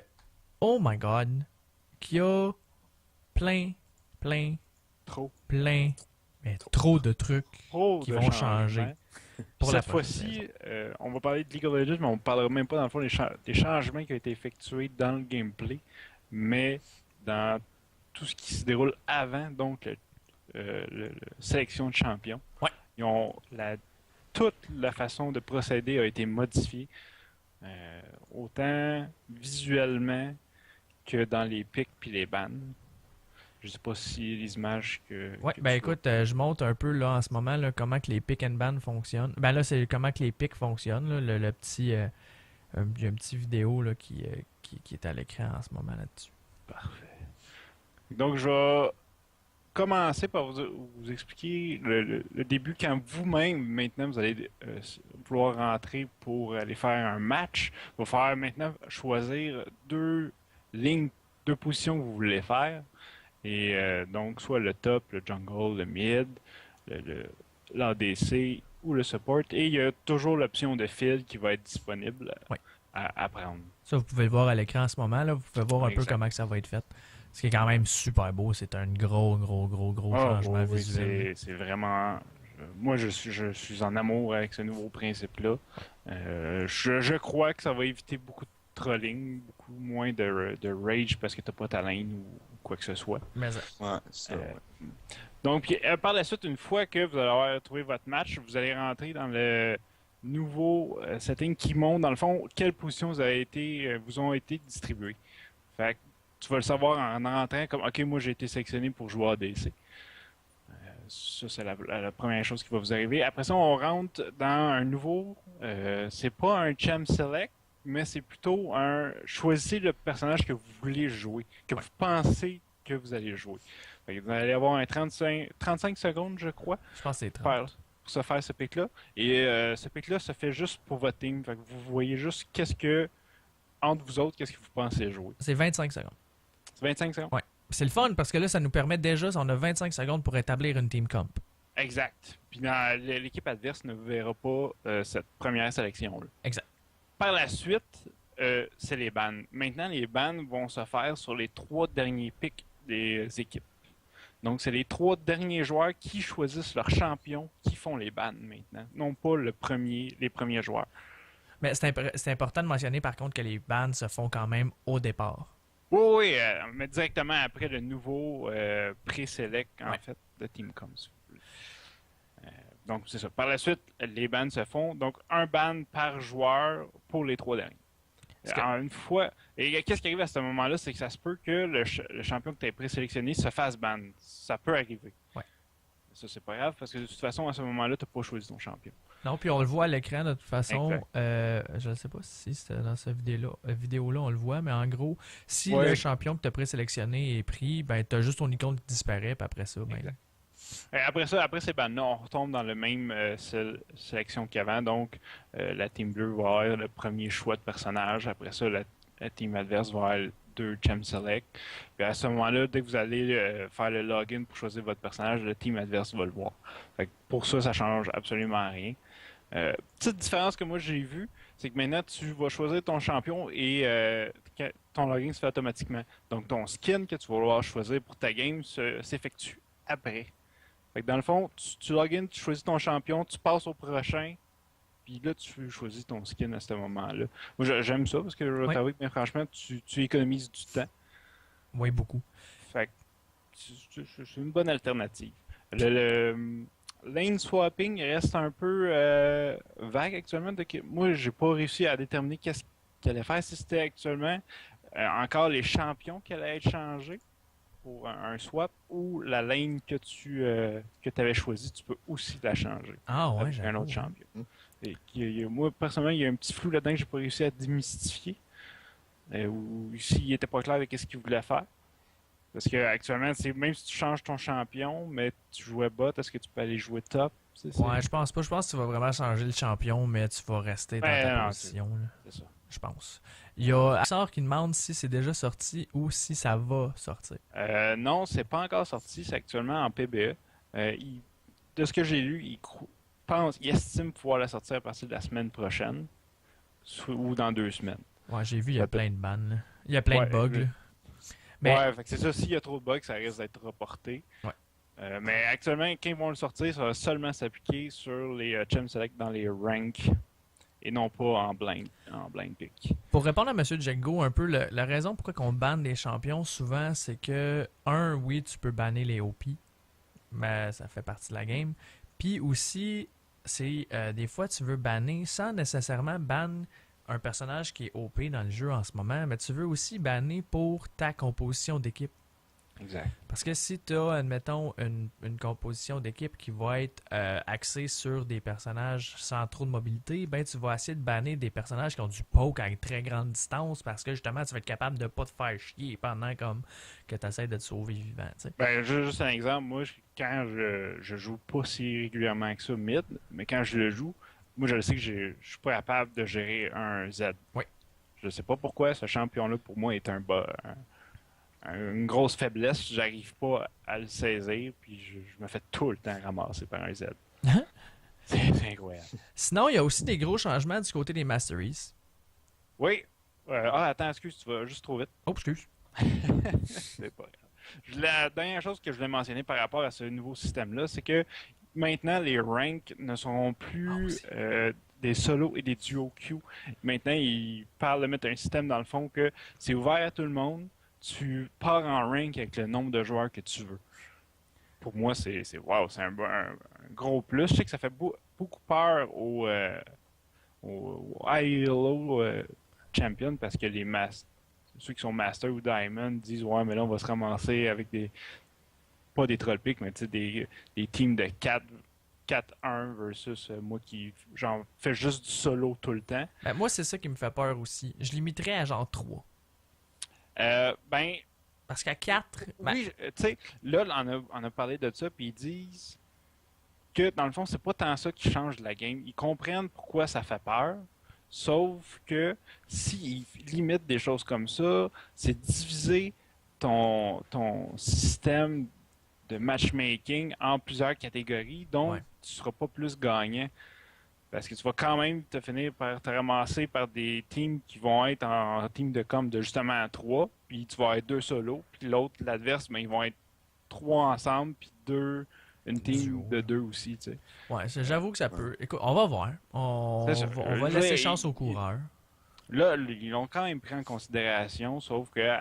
oh my god, qu'il y a plein, mais trop de trucs qui vont changer. Pour la cette fois-ci, on va parler de League of Legends, mais on ne parlera même pas dans le fond des changements qui ont été effectués dans le gameplay, mais dans tout ce qui se déroule avant, donc la sélection de champions. Ouais. Ils ont toute la façon de procéder a été modifiée, autant visuellement que dans les pics puis les bans. Je sais pas si les images que... Ouais, que ben tu écoute, je montre un peu là en ce moment là, comment que les pick and ban fonctionnent. Ben là, c'est comment que les pics fonctionnent. Là, le petit, il y a un petit vidéo là, qui est à l'écran en ce moment là-dessus. Parfait. Donc, je vais commencer par vous expliquer le début quand vous-même, maintenant, vous allez vouloir rentrer pour aller faire un match. Il va falloir maintenant choisir deux lignes, deux positions que vous voulez faire. Et donc, soit le top, le jungle, le mid, l'ADC ou le support. Et il y a toujours l'option de field qui va être disponible à prendre. Ça, vous pouvez le voir à l'écran en ce moment. Là. Vous pouvez voir un peu Exact. comment que ça va être fait. Ce qui est quand même super beau. C'est un gros changement oui, visuel. c'est vraiment... Moi, je suis en amour avec ce nouveau principe-là. Je crois que ça va éviter beaucoup de trolling, beaucoup moins de rage parce que t'as pas ta lane ou quoi que ce soit. Mais Ouais, ça, ouais. Donc, puis, par la suite, une fois que vous allez avoir trouvé votre match, vous allez rentrer dans le nouveau setting qui montre, dans le fond, quelles positions vous ont été distribuées. Fait que tu vas le savoir en rentrant comme, OK, moi, j'ai été sélectionné pour jouer ADC. Ça, c'est la première chose qui va vous arriver. Après ça, on rentre dans un nouveau... c'est pas un Champ Select, mais c'est plutôt choisissez le personnage que vous voulez jouer, que vous pensez que vous allez jouer. Fait que vous allez avoir un 35 secondes, je crois, je pense que c'est 30. pour se faire ce pic-là. Et ce pic-là se fait juste pour votre team. Fait que vous voyez juste entre vous autres, qu'est-ce que vous pensez jouer. C'est 25 secondes. C'est 25 secondes? Ouais. C'est le fun parce que là, ça nous permet déjà, on a 25 secondes pour établir une team comp. Exact. Puis l'équipe adverse ne verra pas cette première sélection-là. Exact. Par la suite, c'est les bans. Maintenant, les bans vont se faire sur les 3 derniers picks des équipes. Donc, c'est les 3 derniers joueurs qui choisissent leur champion qui font les bans maintenant, non pas les premiers joueurs. Mais c'est important de mentionner par contre que les bans se font quand même au départ. Oui, mais directement après le nouveau pré-select, en fait, de Team Coms. Donc, c'est ça. Par la suite, les bans se font. Donc, un ban par joueur pour les 3 derniers. Une fois. Et qu'est-ce qui arrive à ce moment-là, c'est que ça se peut que le champion que tu as présélectionné se fasse ban. Ça peut arriver. Ouais. Ça, c'est pas grave parce que de toute façon, à ce moment-là, tu n'as pas choisi ton champion. Non, puis on le voit à l'écran de toute façon. Je ne sais pas si c'était dans cette vidéo-là, on le voit, mais en gros, si le champion que tu as présélectionné est pris, ben tu as juste ton icône qui disparaît, puis après ça, ben. Après ces bandes-là, on retombe dans le même sélection qu'avant. Donc, la team bleue va avoir le premier choix de personnage. Après ça, la team adverse va avoir 2 Champ Select. Puis à ce moment-là, dès que vous allez faire le login pour choisir votre personnage, la team adverse va le voir. Fait que pour ça change absolument rien. Petite différence que moi j'ai vue, c'est que maintenant tu vas choisir ton champion et ton login se fait automatiquement. Donc ton skin que tu vas vouloir choisir pour ta game s'effectue après. Fait que dans le fond, tu login, tu choisis ton champion, tu passes au prochain, puis là, tu choisis ton skin à ce moment-là. Moi, j'aime ça, parce que je vais t'avouer que, mais franchement, tu économises du temps. Oui, beaucoup. Fait que c'est une bonne alternative. Le lane swapping reste un peu vague actuellement. Moi, j'ai pas réussi à déterminer qu'est-ce qu'il allait faire, si c'était actuellement encore les champions qui allaient être changés pour un swap, ou la lane que tu avais choisi, tu peux aussi la changer avec un autre champion. Et moi, personnellement, il y a un petit flou là-dedans que j'ai pas réussi à démystifier. Ou s'il n'était pas clair avec ce qu'il voulait faire. Parce que actuellement, même si tu changes ton champion, mais tu jouais bot, est-ce que tu peux aller jouer top? Ouais, je pense pas. Je pense que tu vas vraiment changer le champion, mais tu vas rester dans ta position. C'est ça. je pense. Il y a Axar qui demande si c'est déjà sorti ou si ça va sortir. Non, c'est pas encore sorti. C'est actuellement en PBE. De ce que j'ai lu, il estime pouvoir la sortir à partir de la semaine prochaine ou dans 2 semaines. Ouais, j'ai vu, il y a plein de bans. Là. Il y a plein de bugs. Là. Mais... Ouais, fait que c'est ça. S'il y a trop de bugs, ça risque d'être reporté. Ouais. Mais actuellement, quand ils vont le sortir, ça va seulement s'appliquer sur les Champ Select dans les ranks et non pas en blind pick. Pour répondre à M. Django, un peu, la raison pourquoi on banne les champions, souvent, c'est que, oui, tu peux banner les OP, mais ça fait partie de la game. Puis aussi, c'est des fois, tu veux banner sans nécessairement ban un personnage qui est OP dans le jeu en ce moment, mais tu veux aussi banner pour ta composition d'équipe. Exact. Parce que si tu as, admettons, une composition d'équipe qui va être axée sur des personnages sans trop de mobilité, ben tu vas essayer de banner des personnages qui ont du poke à une très grande distance parce que justement, tu vas être capable de pas te faire chier pendant comme que tu essaies de te sauver vivant. T'sais. Ben, juste un exemple, moi, quand je joue pas si régulièrement que ça mid, mais quand je le joue, moi je sais que je suis pas capable de gérer un Z. Oui. Je sais pas pourquoi ce champion-là pour moi est une grosse faiblesse, j'arrive pas à le saisir, puis je me fais tout le temps ramasser par un Z. C'est incroyable. Sinon, il y a aussi des gros changements du côté des Masteries. Oui. Attends, excuse, tu vas juste trop vite. Oh, excuse. C'est pas grave. La dernière chose que je voulais mentionner par rapport à ce nouveau système-là, c'est que maintenant, les ranks ne seront plus des solos et des duos queue. Maintenant, ils parlent de mettre un système dans le fond que c'est ouvert à tout le monde. Tu pars en rank avec le nombre de joueurs que tu veux. Pour moi, c'est un gros plus. Je sais que ça fait beaucoup peur au ILO champion parce que ceux qui sont Master ou Diamond disent ouais, mais là, on va se ramasser avec pas des troll picks, mais des teams de 4-1 versus moi qui fais juste du solo tout le temps. Ben, moi, c'est ça qui me fait peur aussi. Je limiterais à genre 3. Parce qu'à 4... Oui, tu sais, là, on a parlé de ça, puis ils disent que, dans le fond, c'est pas tant ça qui change la game. Ils comprennent pourquoi ça fait peur, sauf que s'ils limitent des choses comme ça, c'est diviser ton système de matchmaking en plusieurs catégories, donc tu seras pas plus gagnant. Parce que tu vas quand même finir par te ramasser par des teams qui vont être en team de com de justement 3, puis tu vas être 2 solos, puis l'adverse, ils vont être 3 ensemble, puis une team de 2 aussi, tu sais. Ouais, j'avoue que ça peut. Écoute, on va voir. On va laisser chance aux coureurs. Là, ils l'ont quand même pris en considération, sauf que,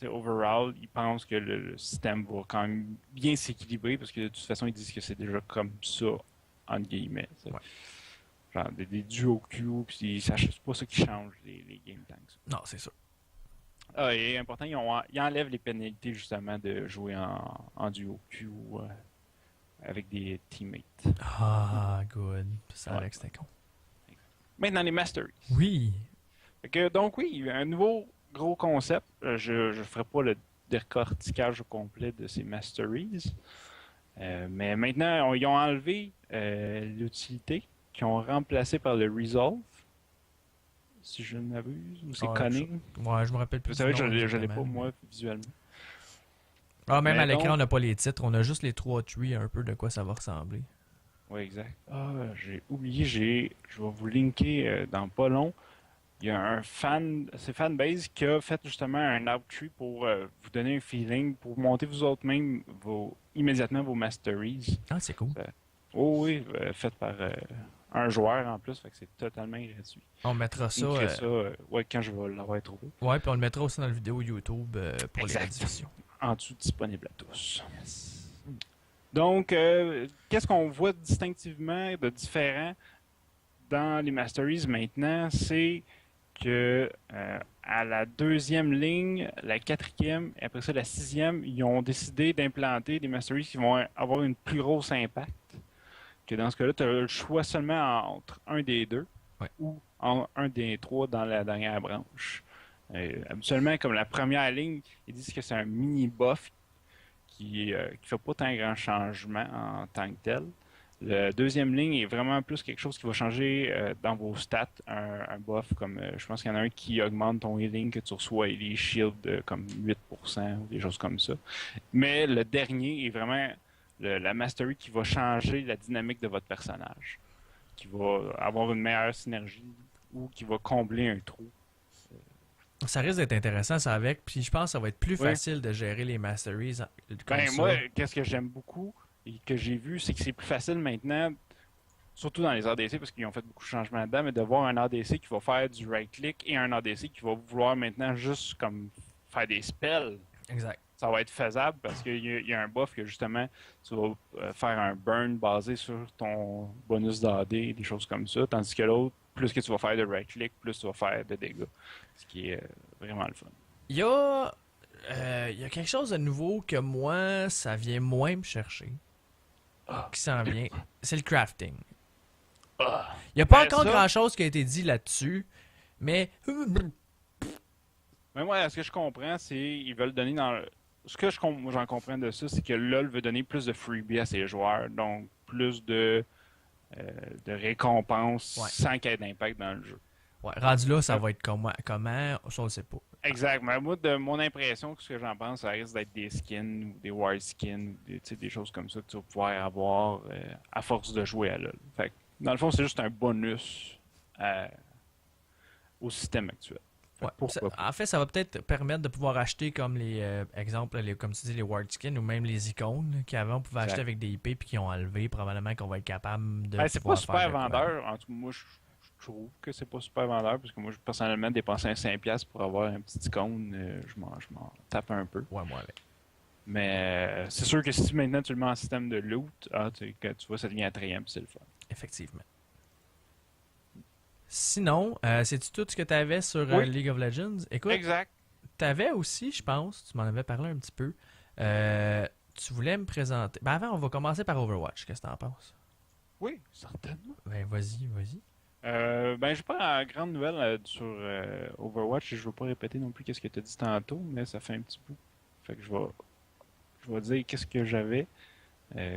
overall, ils pensent que le système va quand même bien s'équilibrer, parce que de toute façon, ils disent que c'est déjà comme ça, entre guillemets. Ouais. Genre des duos queue, puis c'est pas ça qui change les game tanks. Non, c'est sûr. Et important, ils enlèvent les pénalités justement de jouer en duo queue avec des teammates. Ah, good. Ça a l'air que c'était con. Maintenant, les Masteries. Oui. Donc oui, un nouveau gros concept. Je ne ferai pas le décortiquage au complet de ces Masteries. Mais maintenant, ils ont enlevé l'utilité qui ont remplacé par le Resolve, si je ne m'abuse, ou c'est Cunning. Ouais, je me rappelle plus. Vous savez, je ne l'ai pas, moi, visuellement. Même à l'écran, on n'a pas les titres, on a juste les 3 trees, un peu de quoi ça va ressembler. Oui, exact. J'ai oublié, je vais vous linker dans pas long. Il y a c'est Fanbase qui a fait justement un out tree pour vous donner un feeling, pour monter vous autres même immédiatement vos Masteries. Ah, c'est cool. Oui, fait par un joueur en plus, fait que c'est totalement gratuit. On mettra ça. Quand je vais l'avoir trouvé. Ouais, puis on le mettra aussi dans la vidéo YouTube pour les rediffusions. En dessous, disponible à tous. Yes. Donc, qu'est-ce qu'on voit distinctivement de différent dans les Masteries maintenant? C'est que à la 2e ligne, la 4e, et après ça la 6e, ils ont décidé d'implanter des Masteries qui vont avoir une plus grosse impact. Que dans ce cas-là, tu as le choix seulement entre un des 2 ou un des 3 dans la dernière branche. Habituellement, comme la première ligne, ils disent que c'est un mini-buff qui fait pas tant grand changement en tant que tel. La deuxième ligne est vraiment plus quelque chose qui va changer dans vos stats. Un buff comme, je pense qu'il y en a un qui augmente ton healing que tu reçois et les shields comme 8% ou des choses comme ça. Mais le dernier est vraiment la mastery qui va changer la dynamique de votre personnage, qui va avoir une meilleure synergie ou qui va combler un trou. Ça risque d'être intéressant, ça, avec. Puis je pense que ça va être plus facile de gérer les masteries comme ça. Moi, qu'est-ce que j'aime beaucoup et que j'ai vu, c'est que c'est plus facile maintenant, surtout dans les ADC, parce qu'ils ont fait beaucoup de changements là-dedans, mais de voir un ADC qui va faire du right-click et un ADC qui va vouloir maintenant juste comme faire des spells. Exact. Ça va être faisable parce qu'il y a un buff que justement, tu vas faire un burn basé sur ton bonus d'AD, des choses comme ça, tandis que l'autre, plus que tu vas faire de right-click, plus tu vas faire de dégâts. Ce qui est vraiment le fun. Il y a quelque chose de nouveau que moi, ça vient moins me chercher. Qui s'en vient. C'est le crafting. Il n'y a pas encore grand-chose qui a été dit là-dessus, mais... Mais moi, ce que je comprends, c'est qu'ils veulent donner dans... Ce que j'en comprends de ça, c'est que LoL veut donner plus de freebies à ses joueurs, donc plus de récompenses sans qu'il y ait d'impact dans le jeu. Ouais, rendu là, ça va être comment? Ça, on ne sait pas. Exact. Mais moi, de mon impression, ce que j'en pense, ça risque d'être des skins ou des wild skins, ou des choses comme ça que tu vas pouvoir avoir à force de jouer à LoL. Fait que, dans le fond, c'est juste un bonus au système actuel. Ouais. En fait, ça va peut-être permettre de pouvoir acheter comme les exemples, comme tu dis, les wild skins ou même les icônes qu'avant on pouvait acheter avec des IP puis qui ont enlevé. Probablement qu'on va être capable de. C'est pas super vendeur. En tout cas, moi, je trouve que c'est pas super vendeur parce que moi, personnellement, dépenser un 5$ pour avoir un petit icône, je m'en tape un peu. Ouais, moi avec. Mais c'est sûr que si maintenant tu le mets en système de loot, tu vois, ça devient attrayant, c'est le fun. Effectivement. Sinon, c'est-tu tout ce que tu avais sur League of Legends? Écoute, exact. Tu avais aussi, je pense, tu m'en avais parlé un petit peu, tu voulais me présenter... Ben avant, on va commencer par Overwatch. Qu'est-ce que tu en penses? Oui, certainement. Ben vas-y. J'ai pas une grande nouvelle sur Overwatch. Je veux pas répéter non plus ce que tu as dit tantôt, mais ça fait un petit bout. Fait que je vais dire qu'est-ce que j'avais.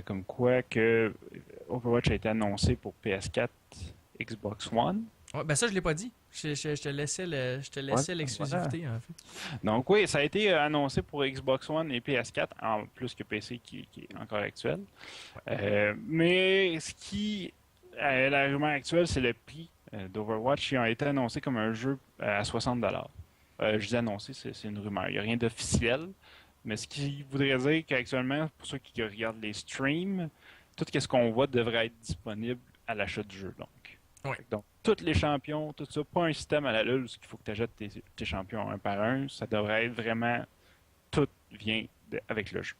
Comme quoi que Overwatch a été annoncé pour PS4, Xbox One. Ouais, ben ça, je l'ai pas dit. Je te laissais l'exclusivité, en fait. Donc oui, ça a été annoncé pour Xbox One et PS4, en plus que PC qui est encore actuel. Mais ce qui la rumeur actuelle, c'est le prix d'Overwatch qui a été annoncé comme un jeu à 60$. Je dis annoncé, c'est une rumeur. Il n'y a rien d'officiel. Mais ce qui voudrait dire qu'actuellement, pour ceux qui regardent les streams, tout ce qu'on voit devrait être disponible à l'achat du jeu. Donc, tous les champions, tout ça, pas un système à la LoL où il faut que tu achètes tes champions un par un. Ça devrait être vraiment... Tout vient avec le jeu.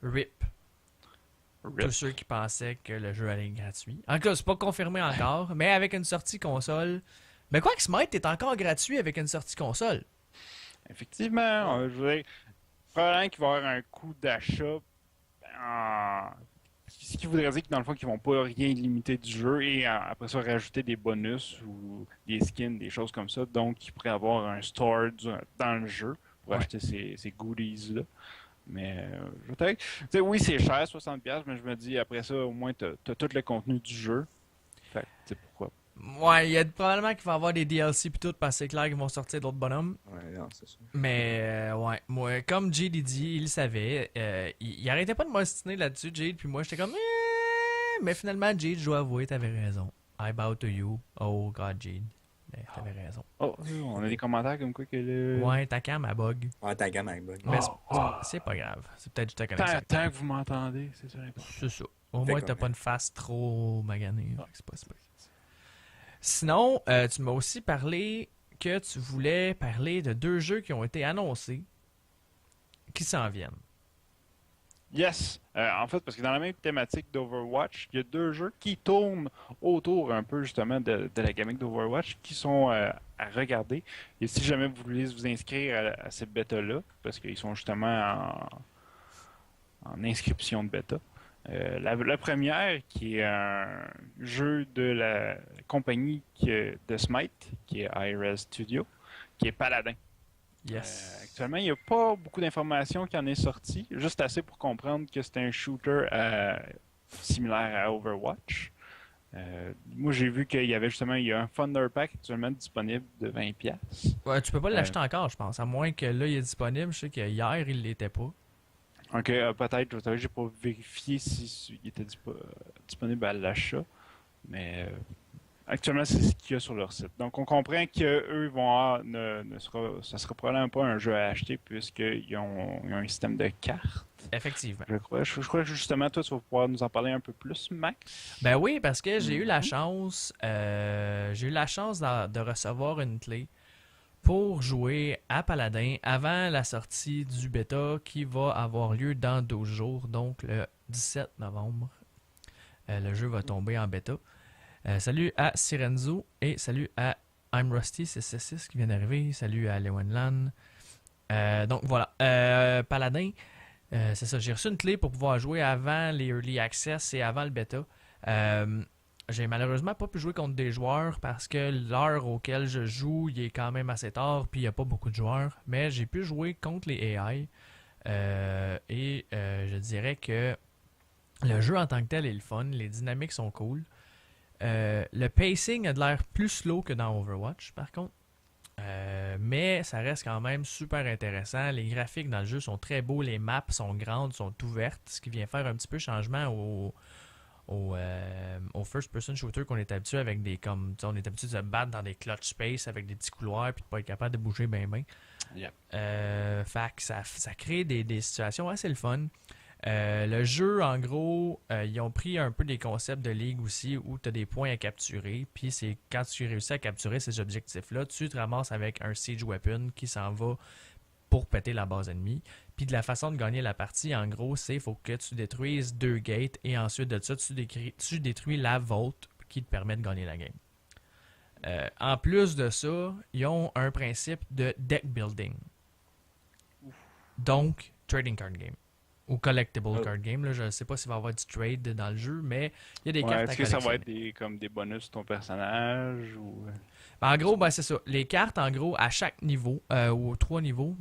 RIP. Tous ceux qui pensaient que le jeu allait être gratuit. En tout cas, c'est pas confirmé encore, mais avec une sortie console... Mais quoi que Smite est encore gratuit avec une sortie console. Effectivement. Je veux dire, probablement qu'il va y avoir un coût d'achat... Ce qui voudrait dire que dans le fond, qu'ils vont pas rien limiter du jeu et après ça rajouter des bonus ou des skins, des choses comme ça. Donc, il pourrait avoir un store dans le jeu pour acheter ces goodies-là. Mais peut-être. Oui, c'est cher, 60$, mais je me dis après ça, au moins, tu as tout le contenu du jeu. Fait que, pourquoi? Ouais, il y a probablement qu'il va y avoir des DLC pis tout, parce que c'est clair qu'ils vont sortir d'autres bonhommes. Ouais, non, c'est ça. Mais, moi, comme Jade dit, il le savait. Il arrêtait pas de m'ostiner là-dessus, Jade, puis moi, j'étais comme, mais finalement, Jade, je dois avouer, t'avais raison. I bow to you. Oh, God, Jade. Mais t'avais raison. Oh, on a des commentaires comme quoi que le... Ouais, ta cam, elle bug. Ouais, ta cam, elle bug. Mais c'est pas grave. C'est peut-être juste ta connexion. Tant que vous m'entendez, c'est ça l'important. C'est ça. Au moins, t'as pas une face trop maganée. C'est pas. Sinon, tu m'as aussi parlé que tu voulais parler de 2 jeux qui ont été annoncés qui s'en viennent. Yes! En fait, parce que dans la même thématique d'Overwatch, il y a 2 jeux qui tournent autour un peu justement de la gamique d'Overwatch qui sont à regarder. Et si jamais vous voulez vous inscrire à cette bêta-là, parce qu'ils sont justement en inscription de bêta, la première, qui est un jeu de la compagnie de Smite, qui est iRes Studio, qui est Paladin. Yes. Actuellement, il n'y a pas beaucoup d'informations qui en est sorti, juste assez pour comprendre que c'est un shooter similaire à Overwatch. Moi, j'ai vu qu'il y avait justement il y a un Thunder Pack actuellement disponible de 20$. Ouais, tu peux pas l'acheter encore, je pense. À moins que là, il est disponible. Je sais qu'hier, il l'était pas. Ok, peut-être. J'ai pas vérifié s'il était disponible à l'achat. Mais actuellement, c'est ce qu'il y a sur leur site. Donc, on comprend qu'eux vont ça sera probablement pas un jeu à acheter puisqu'ils ont un système de cartes. Effectivement. Je crois que justement, toi, tu vas pouvoir nous en parler un peu plus, Max. Ben oui, parce que j'ai eu la chance de recevoir une clé pour jouer à Paladin avant la sortie du bêta qui va avoir lieu dans 12 jours, donc le 17 novembre. Le jeu va tomber en bêta. Salut à Sirenzo et salut à I'm Rusty 666 qui vient d'arriver. Salut à Lewenlan. Donc voilà, Paladin, c'est ça. J'ai reçu une clé pour pouvoir jouer avant les Early Access et avant le bêta. J'ai malheureusement pas pu jouer contre des joueurs parce que l'heure auquel je joue, il est quand même assez tard puis il n'y a pas beaucoup de joueurs. Mais j'ai pu jouer contre les AI et je dirais que le jeu en tant que tel est le fun. Les dynamiques sont cool. Le pacing a de l'air plus slow que dans Overwatch par contre. Mais ça reste quand même super intéressant. Les graphiques dans le jeu sont très beaux. Les maps sont grandes, sont ouvertes. Ce qui vient faire un petit peu changement au first-person shooter qu'on est habitué avec on est habitué de se battre dans des clutch space avec des petits couloirs puis de pas être capable de bouger bien. Yep. Fait que ça crée des situations assez le fun. Le jeu, en gros, ils ont pris un peu des concepts de ligue aussi où tu as des points à capturer. Puis c'est quand tu réussis à capturer ces objectifs-là, tu te ramasses avec un siege weapon qui s'en va pour péter la base ennemie. Puis de la façon de gagner la partie, en gros, c'est faut que tu détruises 2 gates et ensuite de ça, tu détruis la vault qui te permet de gagner la game. En plus de ça, ils ont un principe de deck building. Donc, trading card game. Ou collectible card game. Là, je ne sais pas s'il va y avoir du trade dans le jeu, mais il y a des cartes à collectionner. Est-ce que ça va être comme des bonus sur ton personnage ou... En gros, c'est ça. Les cartes, en gros, à chaque niveau, ou 3 niveaux,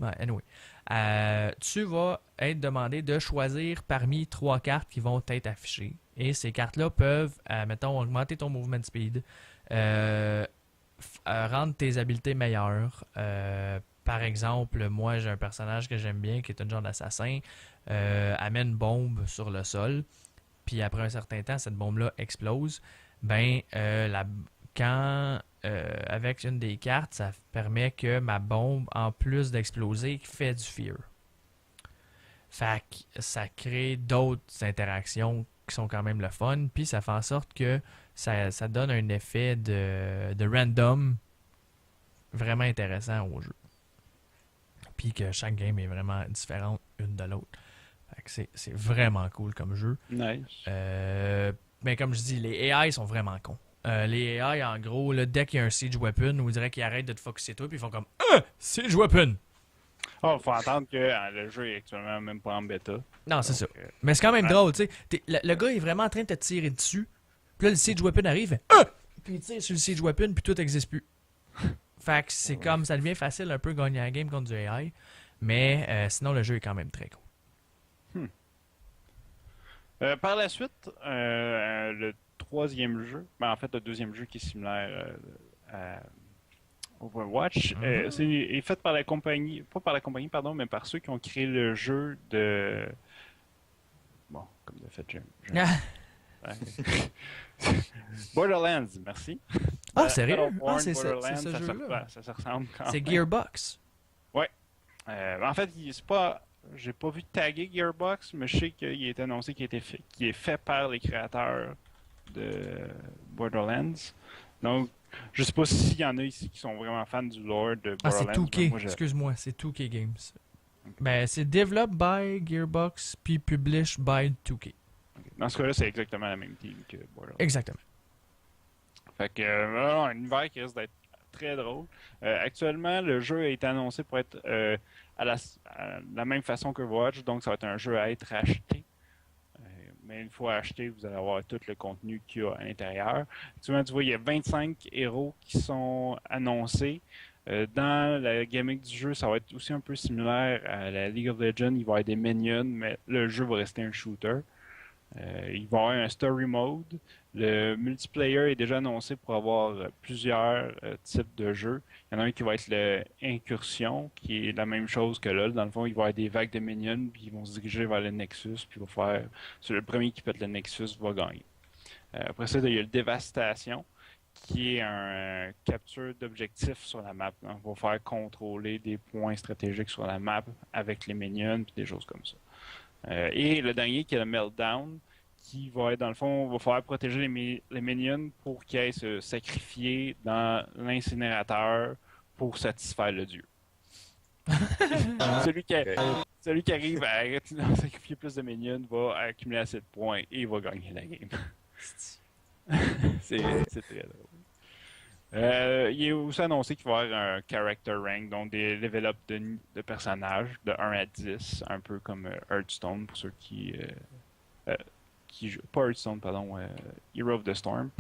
tu vas être demandé de choisir parmi 3 cartes qui vont être affichées. Et ces cartes-là peuvent, mettons, augmenter ton movement speed, rendre tes habiletés meilleures. Par exemple, moi, j'ai un personnage que j'aime bien qui est un genre d'assassin. Amène une bombe sur le sol. Puis après un certain temps, cette bombe-là explose. Avec une des cartes, ça permet que ma bombe, en plus d'exploser, fait du fear. Fait que ça crée d'autres interactions qui sont quand même le fun. Puis ça fait en sorte que ça donne un effet de random vraiment intéressant au jeu. Puis que chaque game est vraiment différente une de l'autre. Fait que c'est vraiment cool comme jeu. Nice. Mais comme je dis, les AI sont vraiment cons. Les AI, en gros, dès qu'il y a un siege weapon, on dirait qu'ils arrêtent de te focusser toi, puis ils font comme siege weapon! Oh, faut entendre que le jeu est actuellement même pas en bêta. Non, c'est ça. Mais c'est quand même drôle, tu sais. Le gars est vraiment en train de te tirer dessus. Puis là, le siege weapon arrive, puis il tire sur le siege weapon, puis tout n'existe plus. Fait que c'est comme, ça devient facile un peu gagner la game contre du AI. Mais sinon, le jeu est quand même très cool. Par la suite, le troisième jeu, en fait le deuxième jeu qui est similaire à Overwatch, est fait par la compagnie, pas par la compagnie, pardon, mais par ceux qui ont créé le jeu de... Bon, comme de fait, Borderlands, merci. Ah, sérieux? C'est Borderlands, ce jeu-là. ça ressemble quand même. C'est Gearbox. Ouais. En fait, c'est pas... J'ai pas vu taguer Gearbox, mais je sais qu'il est annoncé qu'il est fait par les créateurs de Borderlands. Donc, je sais pas s'il y en a ici qui sont vraiment fans du lore de Borderlands. C'est 2K. Excuse-moi, c'est 2K Games. Okay. Ben, c'est developed by Gearbox puis published by 2K. Okay. Dans ce cas-là, c'est exactement la même team que Borderlands. Exactement. Fait que, un univers qui risque d'être très drôle. Actuellement, le jeu a été annoncé pour être à la même façon que Overwatch, donc ça va être un jeu à être acheté. Mais une fois acheté, vous allez avoir tout le contenu qu'il y a à l'intérieur. Actuellement, tu vois, il y a 25 héros qui sont annoncés. Dans la gimmick du jeu, ça va être aussi un peu similaire à la League of Legends. Il va y avoir des minions, mais le jeu va rester un shooter. Il va y avoir un story mode. Le multiplayer est déjà annoncé pour avoir plusieurs types de jeux. Il y en a un qui va être le Incursion, qui est la même chose que LoL. Dans le fond, il va y avoir des vagues de minions, puis ils vont se diriger vers le Nexus, puis il va faire... C'est le premier qui pète le Nexus va gagner. Après ça, il y a le Dévastation, qui est un capture d'objectifs sur la map. Donc, on va faire contrôler des points stratégiques sur la map avec les minions, puis des choses comme ça. Et le dernier qui est le Meltdown, qui va être dans le fond, va falloir protéger les minions pour qu'ils aillent se sacrifier dans l'incinérateur pour satisfaire le dieu. celui qui arrive à sacrifier plus de minions va accumuler assez de points et va gagner la game. c'est très drôle. Il est aussi annoncé qu'il va y avoir un character rank, donc des level up de personnages de 1 à 10, un peu comme Hearthstone pour ceux qui jouent. Pas Hearthstone, pardon, Hero of the Storm.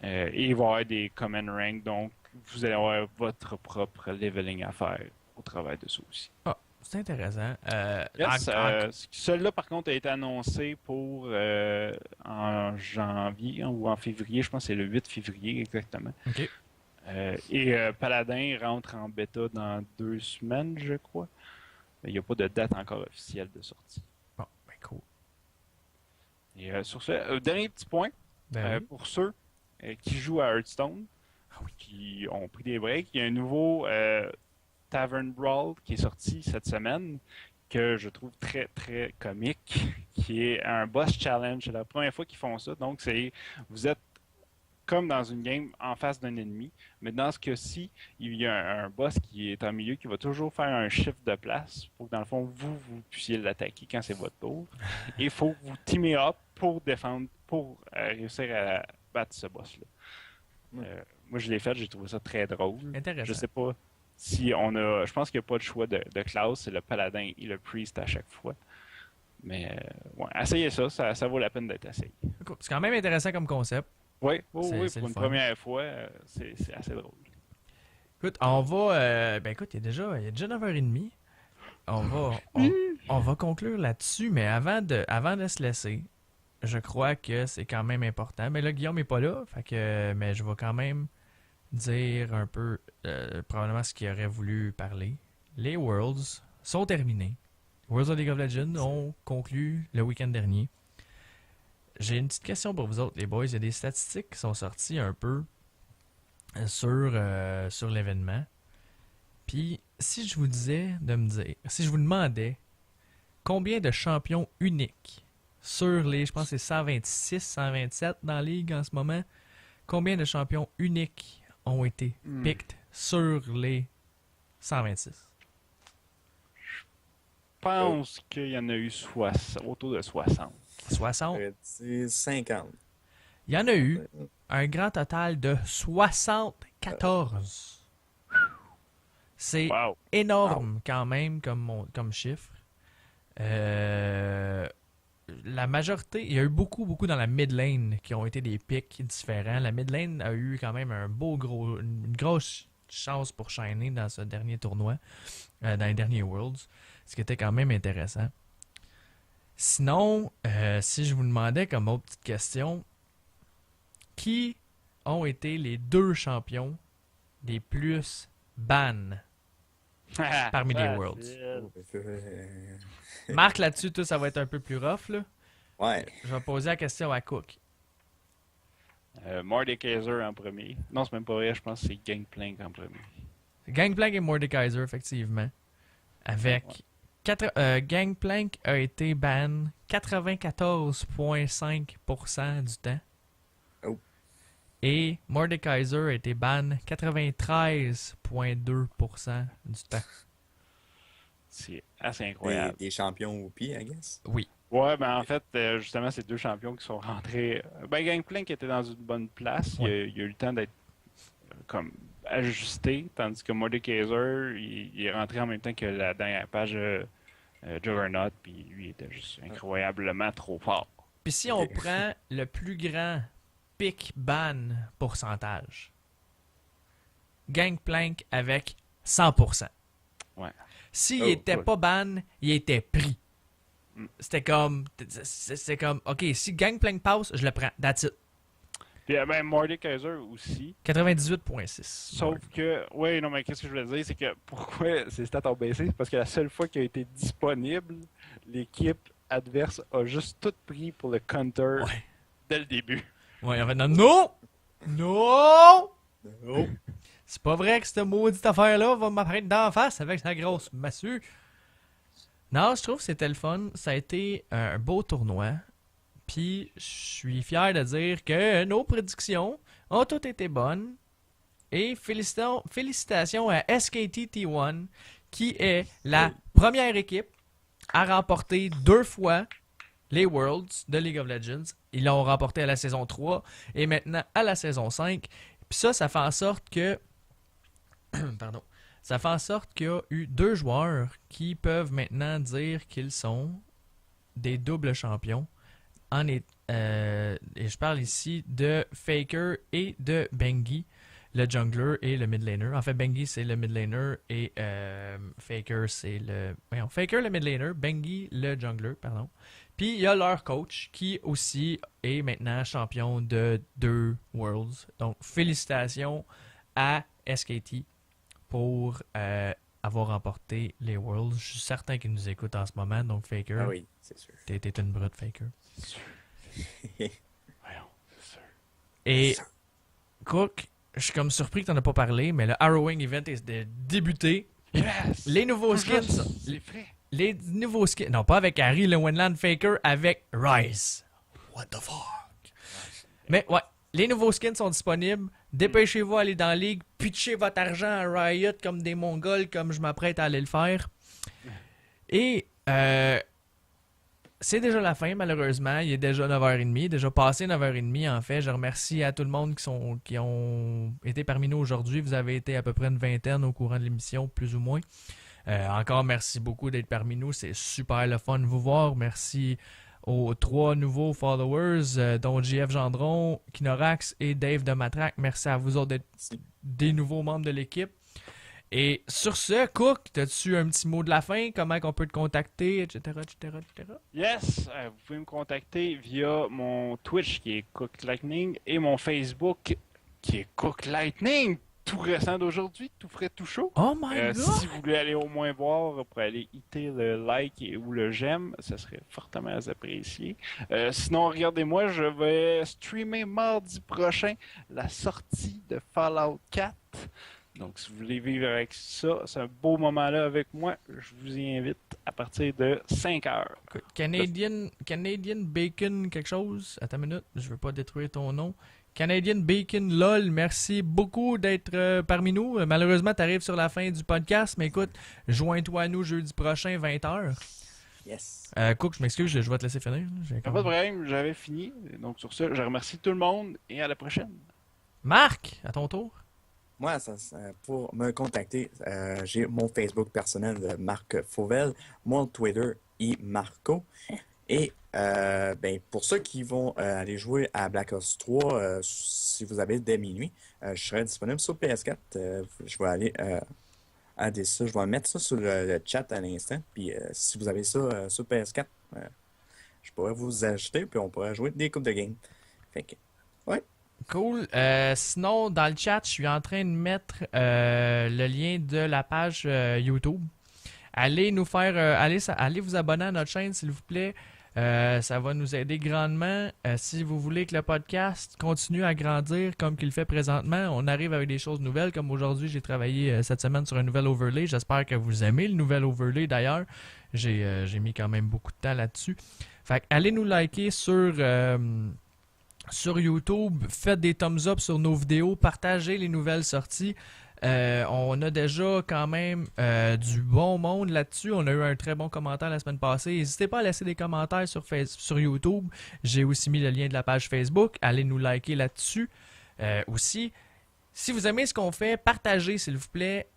Et il va y avoir des common rank, donc vous allez avoir votre propre leveling à faire au travail de ça aussi. Ah, c'est intéressant. Celui-là, par contre, a été annoncé pour en janvier ou en février. Je pense que c'est le 8 février exactement. OK. Et Paladin rentre en bêta dans 2 semaines, je crois. Il n'y a pas de date encore officielle de sortie. Bon, ben cool. Et sur ce, dernier petit point, pour ceux qui jouent à Hearthstone, qui ont pris des breaks, il y a un nouveau Tavern Brawl qui est sorti cette semaine, que je trouve très, très comique, qui est un boss challenge. C'est la première fois qu'ils font ça. Donc, vous êtes comme dans une game en face d'un ennemi, mais dans ce cas-ci, il y a un boss qui est en milieu qui va toujours faire un shift de place pour que, dans le fond, vous puissiez l'attaquer quand c'est votre tour. Et il faut que vous teamer up pour défendre, pour réussir à battre ce boss-là. Moi, je l'ai fait, j'ai trouvé ça très drôle. Intéressant. Je sais pas si on a... Je pense qu'il n'y a pas de choix de classe, c'est le paladin et le priest à chaque fois. Mais, ouais, essayez ça vaut la peine d'être essayé. C'est quand même intéressant comme concept. Oui, pour une première fois, c'est assez drôle. Écoute, on va... écoute, il y a déjà 9h30. On va conclure là-dessus, mais avant de se laisser, je crois que c'est quand même important. Mais là, Guillaume n'est pas là, mais je vais quand même dire un peu probablement ce qu'il aurait voulu parler. Les Worlds sont terminés. Worlds of League of Legends ont conclu le week-end dernier. J'ai une petite question pour vous autres, les boys. Il y a des statistiques qui sont sorties un peu sur l'événement. Puis, si je vous demandais combien de champions uniques sur les, je pense que c'est 126, 127 dans la ligue en ce moment, combien de champions uniques ont été picked sur les 126? Je pense qu'il y en a eu autour de 60. 60? C'est 50. Il y en a eu un grand total de 74. C'est énorme quand même comme chiffre. La majorité, il y a eu beaucoup dans la mid lane qui ont été des pics différents. La mid lane a eu quand même une grosse chance pour shiner dans ce dernier tournoi, dans les derniers Worlds, ce qui était quand même intéressant. Sinon, si je vous demandais comme autre petite question, qui ont été les 2 champions les plus ban parmi les Worlds? Marc, là-dessus, tout ça va être un peu plus rough, là. Ouais. Je vais poser la question à Cook. Mordekaiser en premier. Non, c'est même pas vrai, je pense que c'est Gangplank en premier. Gangplank et Mordekaiser, effectivement. Avec... Gangplank a été ban 94,5% du temps. Oh. Et Mordekaiser a été ban 93,2% du temps. C'est assez incroyable. Des champions au pied, I guess? Oui. Ouais, ben en fait, justement, c'est 2 champions qui sont rentrés. Gangplank était dans une bonne place. Ouais. Il a eu le temps d'être comme ajusté, tandis que Mordekaiser, il est rentré en même temps que la dernière page Juggernaut, puis lui, il était juste incroyablement trop fort. Puis si on prend le plus grand pick ban pourcentage, Gangplank avec 100%. Ouais. S'il était pas ban, il était pris. C'était comme, OK, si Gangplank passe, je le prends. That's it. Puis même Mordekaiser aussi. 98.6. Sauf que, oui, non, mais qu'est-ce que je voulais dire, c'est que pourquoi ces stats ont baissé, c'est parce que la seule fois qu'il a été disponible, l'équipe adverse a juste tout pris pour le counter dès le début. Ouais, en fait, non! C'est pas vrai que cette maudite affaire-là va m'apparaître d'en face avec sa grosse massue. Non, je trouve que c'était le fun. Ça a été un beau tournoi. Puis, je suis fier de dire que nos prédictions ont toutes été bonnes. Et félicitations à SKT T1, qui est la première équipe à remporter 2 fois les Worlds de League of Legends. Ils l'ont remporté à la saison 3 et maintenant à la saison 5. Puis ça fait en sorte que... Pardon. Ça fait en sorte qu'il y a eu 2 joueurs qui peuvent maintenant dire qu'ils sont des doubles champions. Et je parle ici de Faker et de Bengi, le jungler et le mid laner. En fait, Bengi c'est le mid laner et Faker c'est le... Faker le mid laner, Bengi le jungler, pardon. Puis il y a leur coach qui aussi est maintenant champion de 2 Worlds. Donc félicitations à SKT pour avoir remporté les Worlds. Je suis certain qu'ils nous écoutent en ce moment, donc Faker. Ah oui, c'est sûr. T'es une brute, Faker. C'est sûr. Voyons, c'est sûr. Et Cook, je suis comme surpris que t'en as pas parlé, mais le Harrowing Event est débuté. Yes! Les nouveaux skins. C'est frais. Les nouveaux skins. Non, pas avec Harry, le Wendland Faker, avec Rise. What the fuck? Mais ouais, les nouveaux skins sont disponibles. Dépêchez-vous à aller dans la ligue, pitchez votre argent à Riot comme des Mongols, comme je m'apprête à aller le faire. Et c'est déjà la fin, malheureusement. Il est déjà 9h30, il est déjà passé 9h30 en fait. Je remercie à tout le monde qui ont été parmi nous aujourd'hui. Vous avez été à peu près une vingtaine au courant de l'émission, plus ou moins. Encore merci beaucoup d'être parmi nous. C'est super le fun de vous voir. Merci aux 3 nouveaux followers, dont JF Gendron, Kinorax et Dave de Matraque. Merci à vous autres d'être des nouveaux membres de l'équipe. Et sur ce, Cook, as-tu un petit mot de la fin? Comment on peut te contacter, etc., etc., etc.? Yes, vous pouvez me contacter via mon Twitch qui est Cook Lightning et mon Facebook qui est Cook Lightning. Tout récent d'aujourd'hui, tout frais, tout chaud. Oh my God! Si vous voulez aller au moins voir, pour aller hitter le like ou le j'aime, ça serait fortement apprécié. Sinon, regardez-moi, je vais streamer mardi prochain la sortie de Fallout 4. Donc, si vous voulez vivre avec ça, c'est un beau moment là avec moi. Je vous y invite à partir de 5h. Canadian Bacon quelque chose. Attends une minute, je veux pas détruire ton nom. Canadian Bacon LOL, merci beaucoup d'être parmi nous. Malheureusement, tu arrives sur la fin du podcast, mais écoute, joins-toi à nous jeudi prochain, 20h. Yes. Cook, je m'excuse, je vais te laisser finir. Pas de problème, j'avais fini. Donc sur ça, je remercie tout le monde et à la prochaine. Marc, à ton tour. Moi, pour me contacter, j'ai mon Facebook personnel de Marc Fauvel, mon Twitter Marco. Et pour ceux qui vont aller jouer à Black Ops 3, si vous avez dès minuit, je serai disponible sur PS4. Je vais aller ça, je vais mettre ça sur le chat à l'instant. Puis si vous avez ça sur PS4, je pourrais vous ajouter, puis on pourrait jouer des coupes de game. Fait que, ouais. Cool. Sinon, dans le chat, je suis en train de mettre le lien de la page YouTube. Allez nous faire, allez vous abonner à notre chaîne, s'il vous plaît. Ça va nous aider grandement. Si vous voulez que le podcast continue à grandir comme qu'il fait présentement, on arrive avec des choses nouvelles. Comme aujourd'hui, j'ai travaillé cette semaine sur un nouvel overlay. J'espère que vous aimez le nouvel overlay d'ailleurs. J'ai mis quand même beaucoup de temps là-dessus. Fait que allez nous liker sur YouTube. Faites des thumbs up sur nos vidéos. Partagez les nouvelles sorties. On a déjà quand même du bon monde là-dessus. On a eu un très bon commentaire la semaine passée. N'hésitez pas à laisser des commentaires sur YouTube. J'ai aussi mis le lien de la page Facebook. Allez nous liker là-dessus aussi. Si vous aimez ce qu'on fait, partagez s'il vous plaît.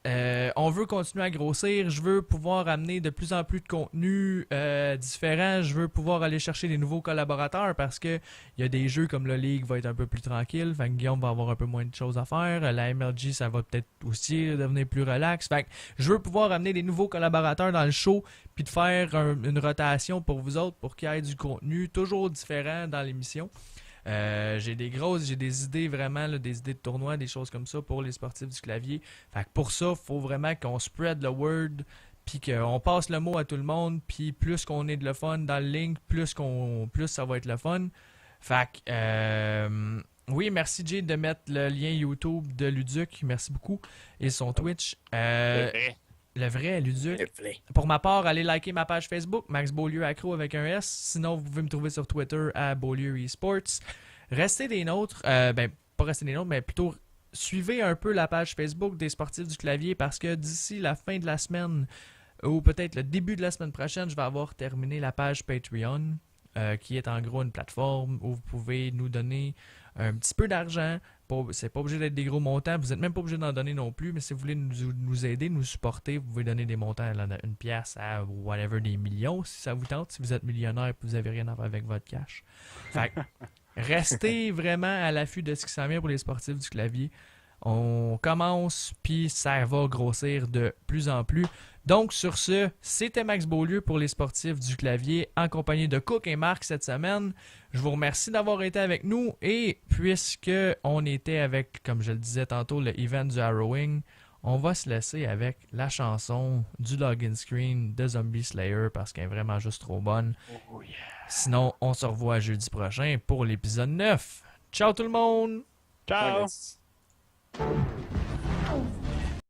On veut continuer à grossir. Je veux pouvoir amener de plus en plus de contenu différents. Je veux pouvoir aller chercher des nouveaux collaborateurs parce que il y a des jeux comme le League va être un peu plus tranquille. Fait que Guillaume va avoir un peu moins de choses à faire. La MLG, ça va peut-être aussi devenir plus relax. Fait que je veux pouvoir amener des nouveaux collaborateurs dans le show puis de faire une rotation pour vous autres pour qu'il y ait du contenu toujours différent dans l'émission. J'ai des idées vraiment, là, des idées de tournois, des choses comme ça pour les sportifs du clavier. Fait que pour ça, il faut vraiment qu'on spread the word, puis qu'on passe le mot à tout le monde, puis plus qu'on est de le fun dans le link, plus ça va être le fun. Fait que, oui, merci Jay de mettre le lien YouTube de Luduc, merci beaucoup, et son Twitch. Le vrai, Luduc. Pour ma part, allez liker ma page Facebook, Max Beaulieu Accro avec un S. Sinon, vous pouvez me trouver sur Twitter à Beaulieu Esports. Restez des nôtres. Pas restez des nôtres, mais plutôt suivez un peu la page Facebook des sportifs du clavier parce que d'ici la fin de la semaine ou peut-être le début de la semaine prochaine, je vais avoir terminé la page Patreon qui est en gros une plateforme où vous pouvez nous donner un petit peu d'argent. C'est pas obligé d'être des gros montants. Vous n'êtes même pas obligé d'en donner non plus. Mais si vous voulez nous aider, nous supporter, vous pouvez donner des montants, une pièce à whatever, des millions si ça vous tente. Si vous êtes millionnaire et que vous n'avez rien à faire avec votre cash. Fait que, restez vraiment à l'affût de ce qui s'en vient pour les sportifs du clavier. On commence, puis ça va grossir de plus en plus. Donc, sur ce, c'était Max Beaulieu pour les sportifs du clavier en compagnie de Cook et Marc cette semaine. Je vous remercie d'avoir été avec nous et puisque on était avec, comme je le disais tantôt, le event du Harrowing, on va se laisser avec la chanson du login screen de Zombie Slayer parce qu'elle est vraiment juste trop bonne. Oh yeah. Sinon, on se revoit jeudi prochain pour l'épisode 9. Ciao tout le monde! Ciao! Ouais,